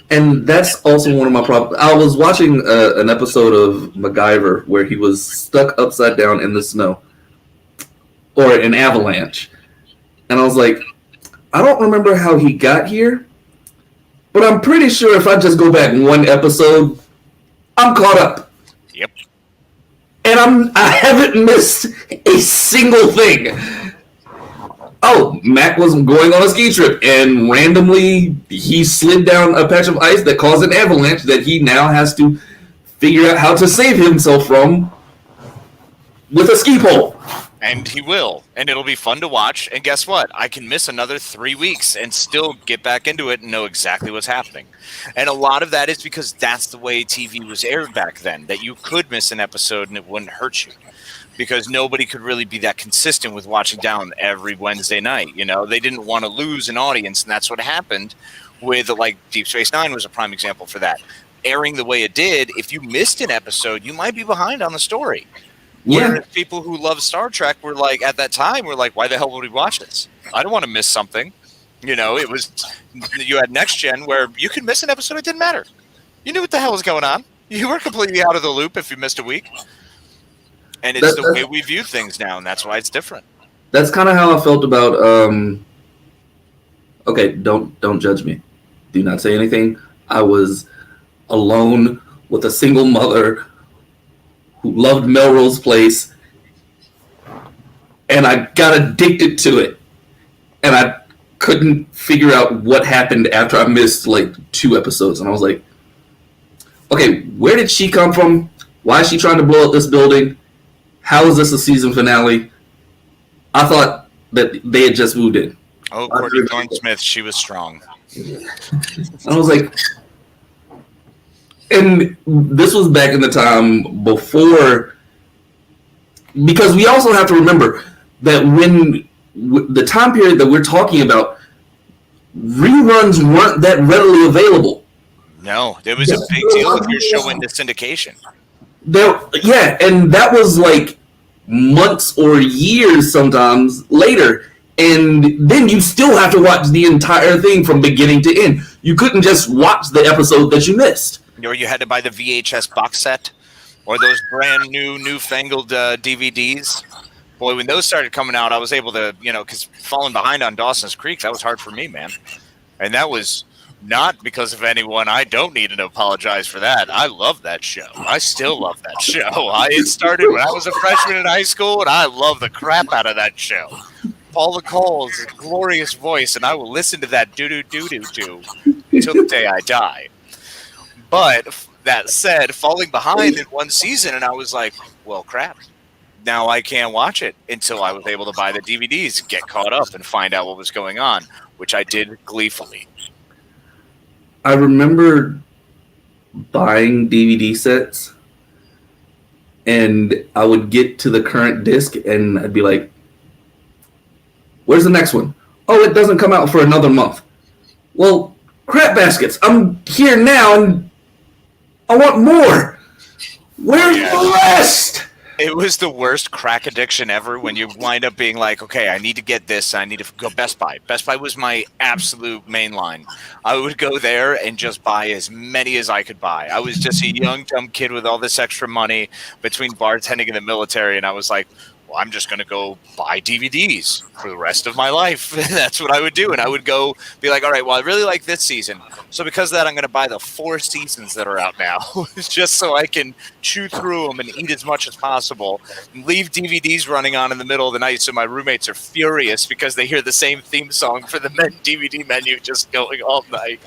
And that's also one of my problems. I was watching an episode of MacGyver where he was stuck upside down in the snow, or an avalanche. And I was like, I don't remember how he got here, but I'm pretty sure if I just go back one episode, I'm caught up. Yep. And I haven't missed a single thing. Oh, Mac was going on a ski trip, and randomly he slid down a patch of ice that caused an avalanche that he now has to figure out how to save himself from with a ski pole. And he will, and it'll be fun to watch. And guess what? I can miss another 3 weeks and still get back into it and know exactly what's happening. And a lot of that is because that's the way TV was aired back then, that you could miss an episode and it wouldn't hurt you. Because nobody could really be that consistent with watching down every Wednesday night. You know, they didn't want to lose an audience, and that's what happened with, like, Deep Space Nine was a prime example for that. Airing the way it did, if you missed an episode, you might be behind on the story. Yeah. Whereas people who love Star Trek were like, at that time, were like, why the hell would we watch this? I don't want to miss something. You know, it was, you had Next Gen where you could miss an episode, it didn't matter. You knew what the hell was going on. You were completely out of the loop if you missed a week. And it's the way we view things now, and that's why it's different. That's kind of how I felt about. Okay, don't judge me. Do not say anything. I was alone with a single mother who loved Melrose Place, and I got addicted to it, and I couldn't figure out what happened after I missed like 2 episodes, and I was like, okay, where did she come from? Why is she trying to blow up this building? How is this a season finale? I thought that they had just moved in. Oh, Courtney Thorne-Smith, she was strong. I was like, and this was back in the time before, because we also have to remember that when the time period that we're talking about, reruns weren't that readily available. No, it was a big deal if you're showing the syndication. And that was like months or years sometimes later, and then you still have to watch the entire thing from beginning to end. You couldn't just watch the episode that you missed. Or you had to buy the VHS box set, or those brand newfangled DVDs. Boy, when those started coming out, I was able to, because falling behind on Dawson's Creek, that was hard for me, man. And that was not because of anyone. I don't need to apologize for that. I love that show. I still love that show. It started when I was a freshman in high school, and I love the crap out of that show. Paula Cole's glorious voice, and I will listen to that do-do-do-do-do until the day I die. But that said, falling behind in one season, and I was like, well, crap. Now I can't watch it until I was able to buy the DVDs, get caught up, and find out what was going on, which I did gleefully. I remember buying DVD sets, and I would get to the current disc, and I'd be like, where's the next one? Oh, it doesn't come out for another month. Well, crap baskets. I'm here now, and I want more. Where's the rest? It was the worst crack addiction ever when you wind up being like, okay, I need to get this. I need to go Best Buy. Best Buy was my absolute main line. I would go there and just buy as many as I could buy. I was just a young, dumb kid with all this extra money between bartending and the military, and I was like, well, I'm just going to go buy DVDs for the rest of my life. That's what I would do. And I would go be like, all right, well, I really like this season. So because of that, I'm going to buy the 4 seasons that are out now just so I can chew through them and eat as much as possible and leave DVDs running on in the middle of the night. So my roommates are furious because they hear the same theme song for the DVD menu just going all night.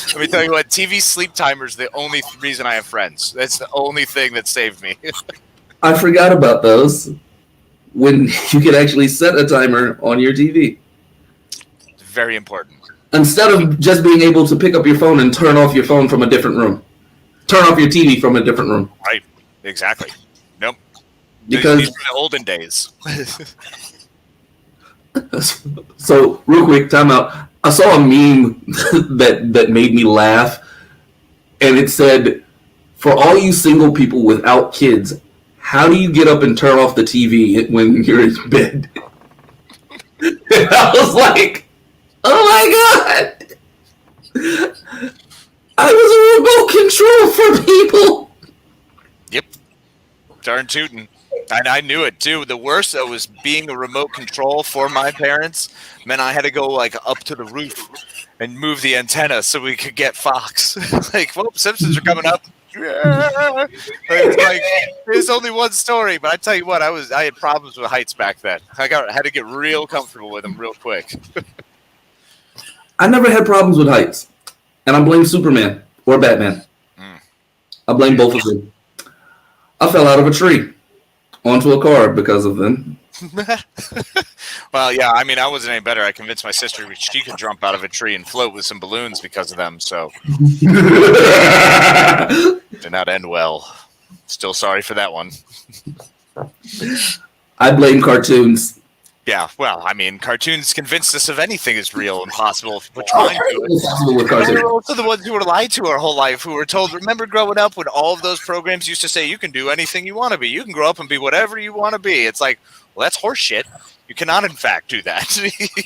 Let me tell you what, TV sleep timer is the only reason I have friends. That's the only thing that saved me. I forgot about those. When you could actually set a timer on your TV. Very important. Instead of just being able to pick up your phone and turn off your phone from a different room. Turn off your TV from a different room. Right. Exactly. Nope. Because these were the olden days. So, real quick, time out. I saw a meme that made me laugh. And it said, for all you single people without kids, how do you get up and turn off the TV when you're in bed? And I was like, oh my God. I was a remote control for people. Yep. Darn tootin'. And I knew it too. The worst though was being a remote control for my parents meant I had to go like up to the roof and move the antenna so we could get Fox. Like, well, Simpsons are coming up. Yeah. It's like there's only one story, but I tell you what, I had problems with heights back then. I had to get real comfortable with them real quick. I never had problems with heights, and I blame Superman or Batman. I blame both of them. I fell out of a tree onto a car because of them. Well, yeah, I mean, I wasn't any better. I convinced my sister she could jump out of a tree and float with some balloons because of them, so did not end well. Still sorry for that one. I blame cartoons. Yeah, well, I mean, cartoons convinced us of anything is real and possible if we put your mind to it. With cartoons. We're also the ones who were lied to our whole life, who were told, remember growing up when all of those programs used to say you can do anything you want to be. You can grow up and be whatever you want to be. It's like, well, that's horseshit. You cannot, in fact, do that.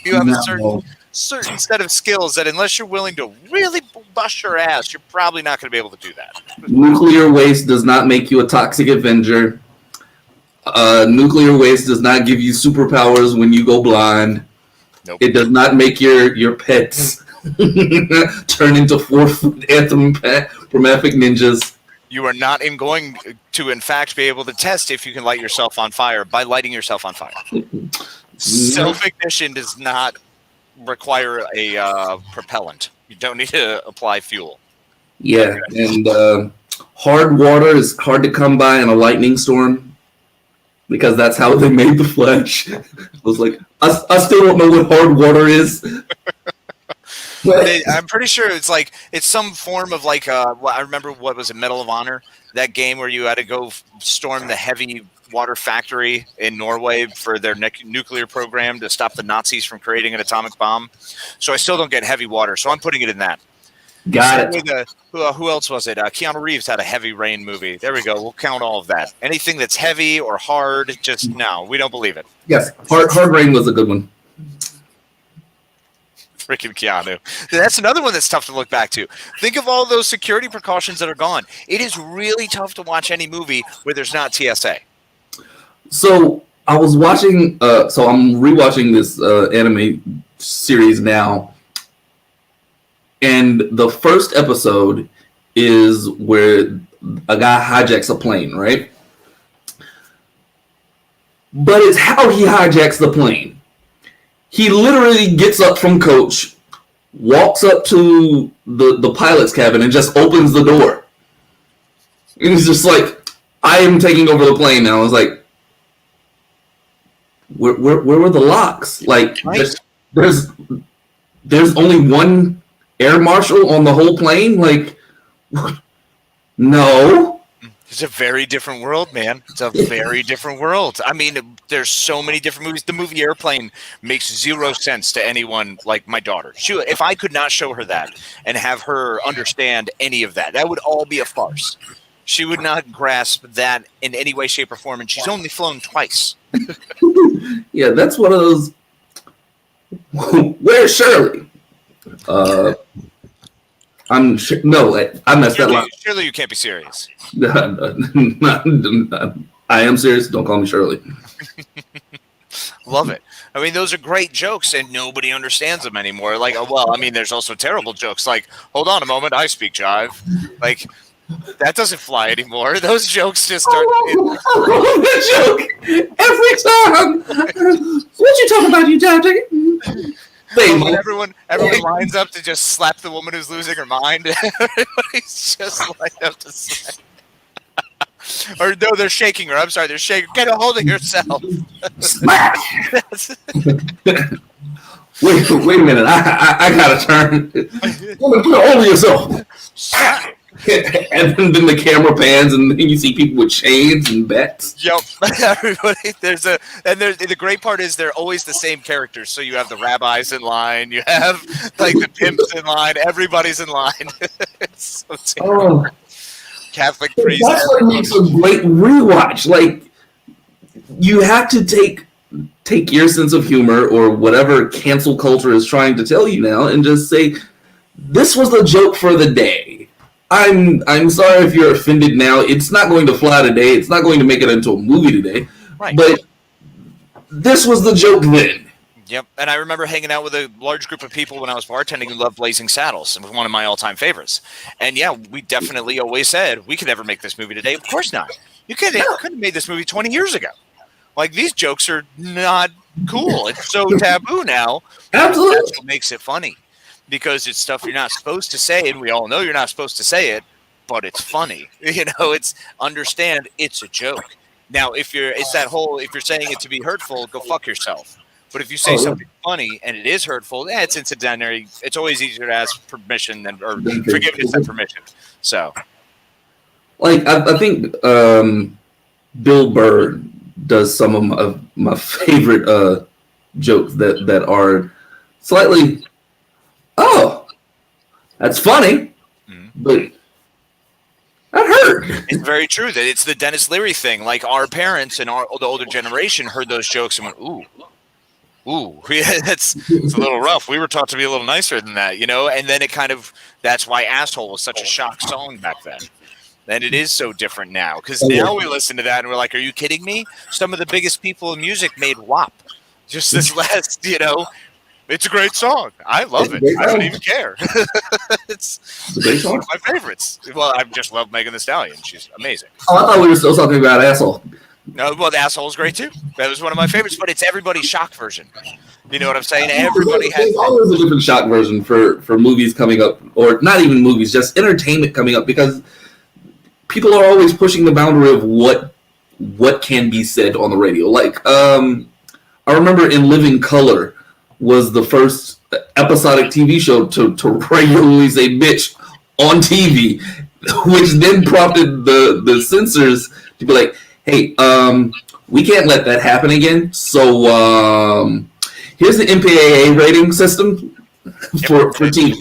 You have a certain set of skills that unless you're willing to really bust your ass, you're probably not going to be able to do that. Nuclear waste does not make you a toxic Avenger. Nuclear waste does not give you superpowers when you go blind. Nope. It does not make your pets turn into 4-foot anthropomorphic ninjas. You are not going to, in fact, be able to test if you can light yourself on fire by lighting yourself on fire. Self-ignition does not require a propellant. You don't need to apply fuel. Yeah, and hard water is hard to come by in a lightning storm because that's how they made the Flash. I was like, I still don't know what hard water is. I'm pretty sure it's some form of like I remember what was it, Medal of Honor, that game where you had to go storm the heavy water factory in Norway for their nuclear program to stop the Nazis from creating an atomic bomb. So I still don't get heavy water, so I'm putting it in that. Got it. Who else was it? Keanu Reeves had a heavy rain movie. There we go. We'll count all of that. Anything that's heavy or hard, just no, we don't believe it. Yes, hard rain was a good one. Freaking Keanu. That's another one that's tough to look back to. Think of all those security precautions that are gone. It is really tough to watch any movie where there's not TSA. So I was watching, so I'm rewatching this anime series now. And the first episode is where a guy hijacks a plane, right? But it's how he hijacks the plane. He literally gets up from coach, walks up to the pilot's cabin, and just opens the door. And he's just like, I am taking over the plane now. I was like, where were the locks? Like, Right. there's only one air marshal on the whole plane? Like, no. It's a very different world, man. It's a very different world. I mean, there's so many different movies. The movie Airplane makes zero sense to anyone like my daughter. If I could not show her that and have her understand any of that, that would all be a farce. She would not grasp that in any way, shape, or form, and she's only flown twice. Yeah, that's one of those. Where's Shirley? I messed that line. Surely you can't be serious. I I am serious. Don't call me Shirley. Love it. I mean, those are great jokes, and nobody understands them anymore. Like, well, I mean, there's also terrible jokes. Like, hold on a moment, I speak jive. Like, that doesn't fly anymore. Those jokes just start. I love that joke every time. What you talking about, you jive? When everyone lines up to just slap the woman who's losing her mind. Everybody's just lined up to slap. Or no, they're shaking her. I'm sorry, they're shaking. Get a hold of yourself. Smack! wait a minute. I gotta turn. Woman, put it over yourself. Smack. And then the camera pans, and then you see people with chains and bats. Yep. Everybody. The great part is they're always the same characters. So you have the rabbis in line, you have like the pimps in line, everybody's in line. It's so terrible. Catholic priest. That's what makes a great rewatch. Like, you have to take your sense of humor or whatever cancel culture is trying to tell you now, and just say, this was the joke for the day. I'm sorry if you're offended now. It's not going to fly today. It's not going to make it into a movie today. Right. But this was the joke then. Yep, and I remember hanging out with a large group of people when I was bartending who loved Blazing Saddles. It was one of my all-time favorites. And yeah, we definitely always said, we could never make this movie today. Of course not. You could have made this movie 20 years ago. Like, these jokes are not cool. It's so taboo now. Absolutely. That's what makes it funny. Because it's stuff you're not supposed to say, and we all know you're not supposed to say it, but it's funny. You know, understand it's a joke. Now, if you're saying it to be hurtful, go fuck yourself. But if you say something funny and it is hurtful, it's incidental. It's always easier to ask permission or forgiveness than permission. So, like, I think Bill Burr does some of my favorite jokes that are slightly, oh, that's funny, but that hurt. It's very true that it's the Dennis Leary thing. Like, our parents and the older generation heard those jokes and went, ooh, it's a little rough. We were taught to be a little nicer than that, you know? And then that's why Asshole was such a shock song back then. And it is so different now. Because now we listen to that and we're like, are you kidding me? Some of the biggest people in music made WAP. Just this last, it's a great song. I love it. I don't even care. It's a great song. One of my favorites. Well, I just love Megan Thee Stallion. She's amazing. Oh, I thought we were still talking about Asshole. No, well, the Asshole is great too. That was one of my favorites, but it's everybody's shock version. You know what I'm saying? Everybody has. There's always a different shock version for movies coming up, or not even movies, just entertainment coming up, because people are always pushing the boundary of what can be said on the radio. Like, I remember In Living Color was the first episodic TV show to regularly say bitch on TV, which then prompted the censors to be like, hey, we can't let that happen again. So here's the MPAA rating system for TV.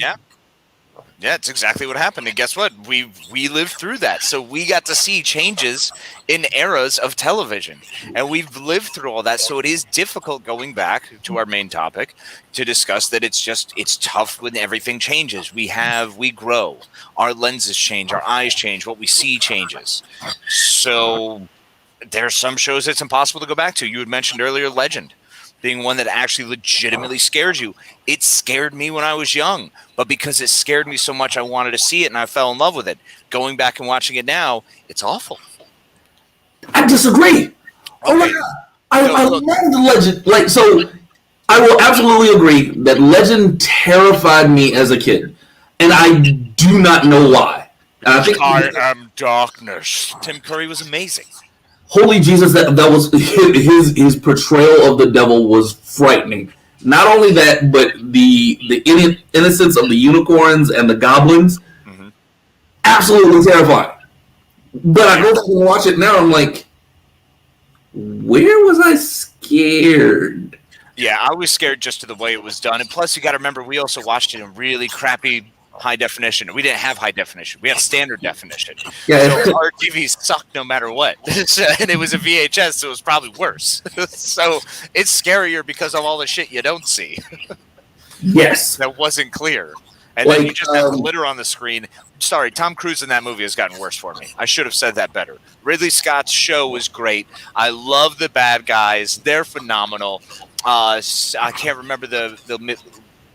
Yeah, it's exactly what happened. And guess what? We lived through that. So we got to see changes in eras of television. And we've lived through all that. So it is difficult, going back to our main topic, to discuss that it's tough when everything changes. We grow. Our lenses change. Our eyes change. What we see changes. So there's some shows that's impossible to go back to. You had mentioned earlier Legend being one that actually legitimately scares you. It scared me when I was young, but because it scared me so much, I wanted to see it and I fell in love with it. Going back and watching it now, it's awful. I disagree. Okay. Oh my God. I love the Legend. Like, so I will absolutely agree that Legend terrified me as a kid, and I do not know why. And I think I am darkness. Tim Curry was amazing. Holy Jesus, that was his portrayal of the devil was frightening. Not only that, but the innocence of the unicorns and the goblins, absolutely terrifying. But I go back and watch it now, I'm like, where was I scared? Yeah, I was scared just to the way it was done. And plus, you got to remember, we also watched it in really crappy high definition. We didn't have high definition. We had standard definition. Yeah. So our TVs sucked no matter what. And it was a VHS, so it was probably worse. So it's scarier because of all the shit you don't see. Yes. That wasn't clear. And then you just have glitter on the screen. sorry, Tom Cruise in that movie has gotten worse for me. I should have said that better. Ridley Scott's show was great. I love the bad guys. They're phenomenal. I can't remember the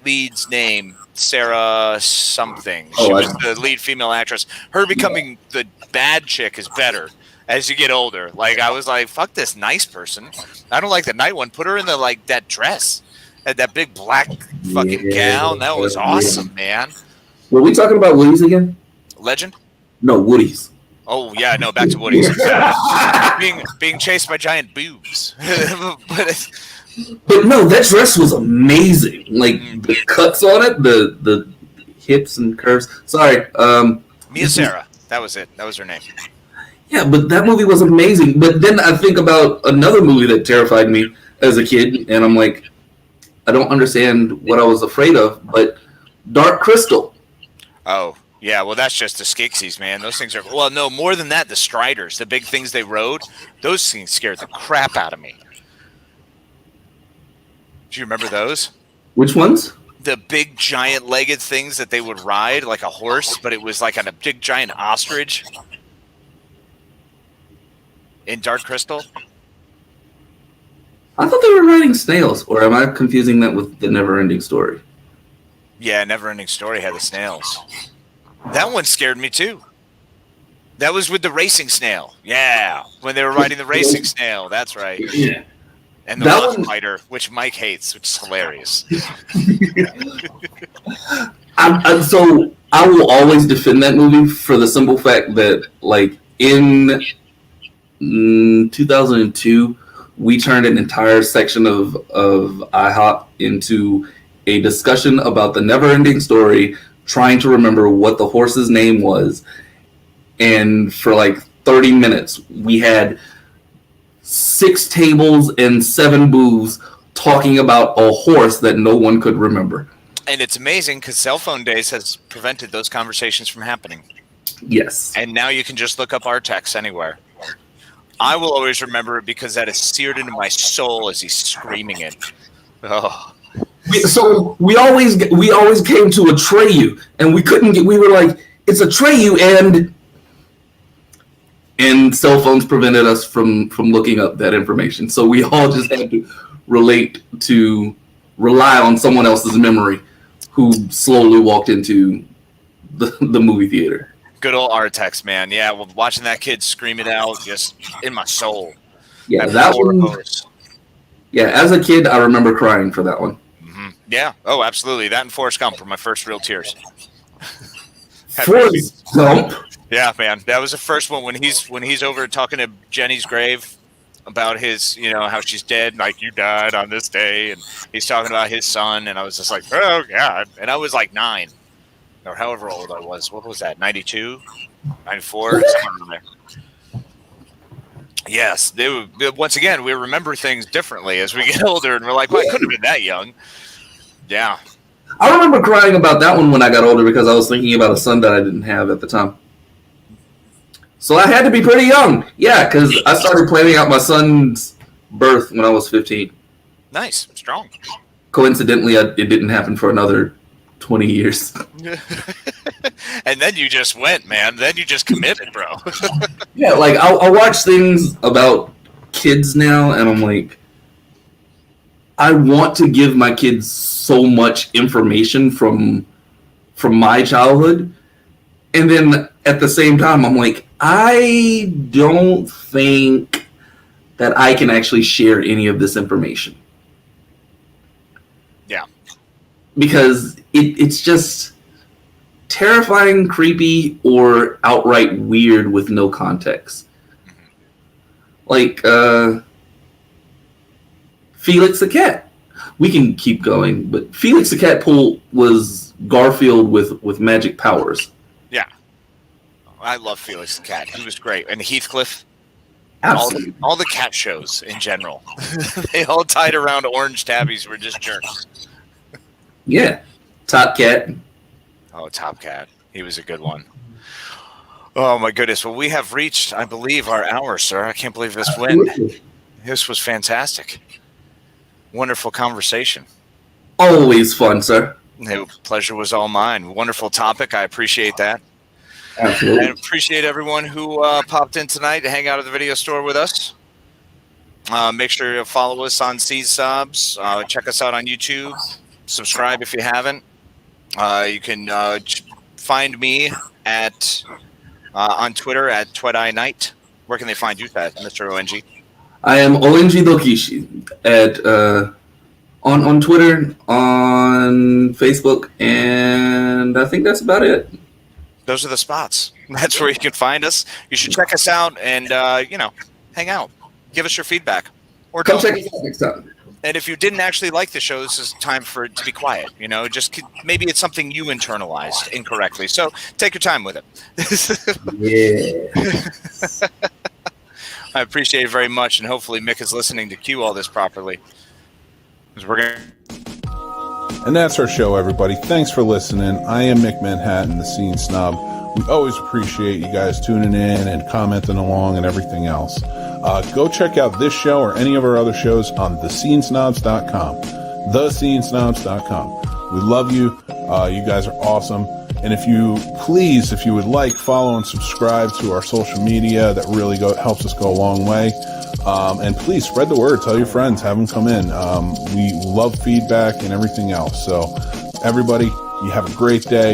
lead's name. Sarah something. She was the lead female actress. Her becoming the bad chick is better as you get older. Like, I was like, fuck this nice person. I don't like the night one. Put her in that dress. That big black fucking gown. That was awesome, man. Were we talking about Woody's again? Legend? No, Woody's. Oh, yeah, no, back to Woody's. being chased by giant boobs. But no, that dress was amazing. Like, the cuts on it, the hips and curves. Sorry. Mia Sarah. That was it. That was her name. Yeah, but that movie was amazing. But then I think about another movie that terrified me as a kid, and I'm like, I don't understand what I was afraid of, but Dark Crystal. Oh, yeah, well, that's just the Skeksis, man. Those things are... Well, no, more than that, the Striders, the big things they rode, those things scared the crap out of me. Do you remember those? Which ones? The big, giant-legged things that they would ride, like a horse, but it was like on a big, giant ostrich. In Dark Crystal? I thought they were riding snails, or am I confusing that with the Never-Ending Story? Yeah, Never-Ending Story had the snails. That one scared me, too. That was with the racing snail. Yeah, when they were riding the racing snail. That's right. Yeah. And the Rock Fighter, which Mike hates, which is hilarious. So I will always defend that movie for the simple fact that, like, in 2002, we turned an entire section of IHOP into a discussion about the Never-Ending Story, trying to remember what the horse's name was. And for like 30 minutes, we had 6 tables and 7 booths talking about a horse that no one could remember. And it's amazing because cell phone days has prevented those conversations from happening. Yes. And now you can just look up our text anywhere. I will always remember it because that is seared into my soul as he's screaming it. Oh. So we always came to Atreyu, and we couldn't get. We were like, it's Atreyu, and cell phones prevented us from looking up that information. So we all just had to rely on someone else's memory, who slowly walked into the movie theater. Good old Artex, man. Yeah, well, watching that kid scream it out just in my soul. Yeah, that one. Yeah, as a kid, I remember crying for that one. Mm-hmm. Yeah. Oh, absolutely. That and Forrest Gump were my first real tears. Forrest Gump. Yeah, man. That was the first one when he's over talking to Jenny's grave about his, how she's dead, like, you died on this day, and he's talking about his son, and I was just like, oh God, and I was like 9. Or however old I was. What was that? 92? 94? Somewhere around there. Yes. Once again, we remember things differently as we get older, and we're like, well, I couldn't have been that young. Yeah. I remember crying about that one when I got older because I was thinking about a son that I didn't have at the time. So I had to be pretty young. Yeah, because I started planning out my son's birth when I was 15. Nice. Strong. Coincidentally, it didn't happen for another 20 years. And then you just went, man. Then you just committed, bro. Yeah, like I'll watch things about kids now, and I'm like, I want to give my kids so much information from my childhood, and then at the same time, I'm like, I don't think that I can actually share any of this information. Yeah. Because it's just terrifying, creepy, or outright weird with no context. Like, Felix the Cat. We can keep going, but Felix the Cat Pool was Garfield with magic powers. Yeah. I love Felix the Cat. He was great. And Heathcliff. Absolutely. All the cat shows in general. They all tied around orange tabbies were just jerks. Yeah. Top Cat. Oh, Top Cat. He was a good one. Oh, my goodness. Well, we have reached, I believe, our hour, sir. I can't believe this went. This was fantastic. Wonderful conversation. Always fun, sir. The pleasure was all mine. Wonderful topic. I appreciate that. Absolutely. And appreciate everyone who popped in tonight to hang out at the video store with us. Make sure to follow us on C-Subs. Check us out on YouTube. Subscribe if you haven't. You can find me at on Twitter at TwedIKnight. Where can they find you at, Mr. ONG? I am ONG Dokishi at on Twitter, on Facebook, and I think that's about it. Those are the spots. That's where you can find us. You should check us out and hang out. Give us your feedback. Or Come don't. check us out next time. And if you didn't actually like the show, this is time for it to be quiet. Just maybe it's something you internalized incorrectly. So take your time with it. Yeah. I appreciate it very much, and hopefully Mick is listening to cue all this properly. Because we're gonna. And that's our show, everybody. Thanks for listening. I am Mick Manhattan, the Scene Snob. We always appreciate you guys tuning in and commenting along and everything else. Go check out this show or any of our other shows on thescenesnobs.com. Thescenesnobs.com. We love you. You guys are awesome. And if you would like, follow and subscribe to our social media. That really helps us go a long way. And please spread the word. Tell your friends. Have them come in. We love feedback and everything else. So everybody, you have a great day.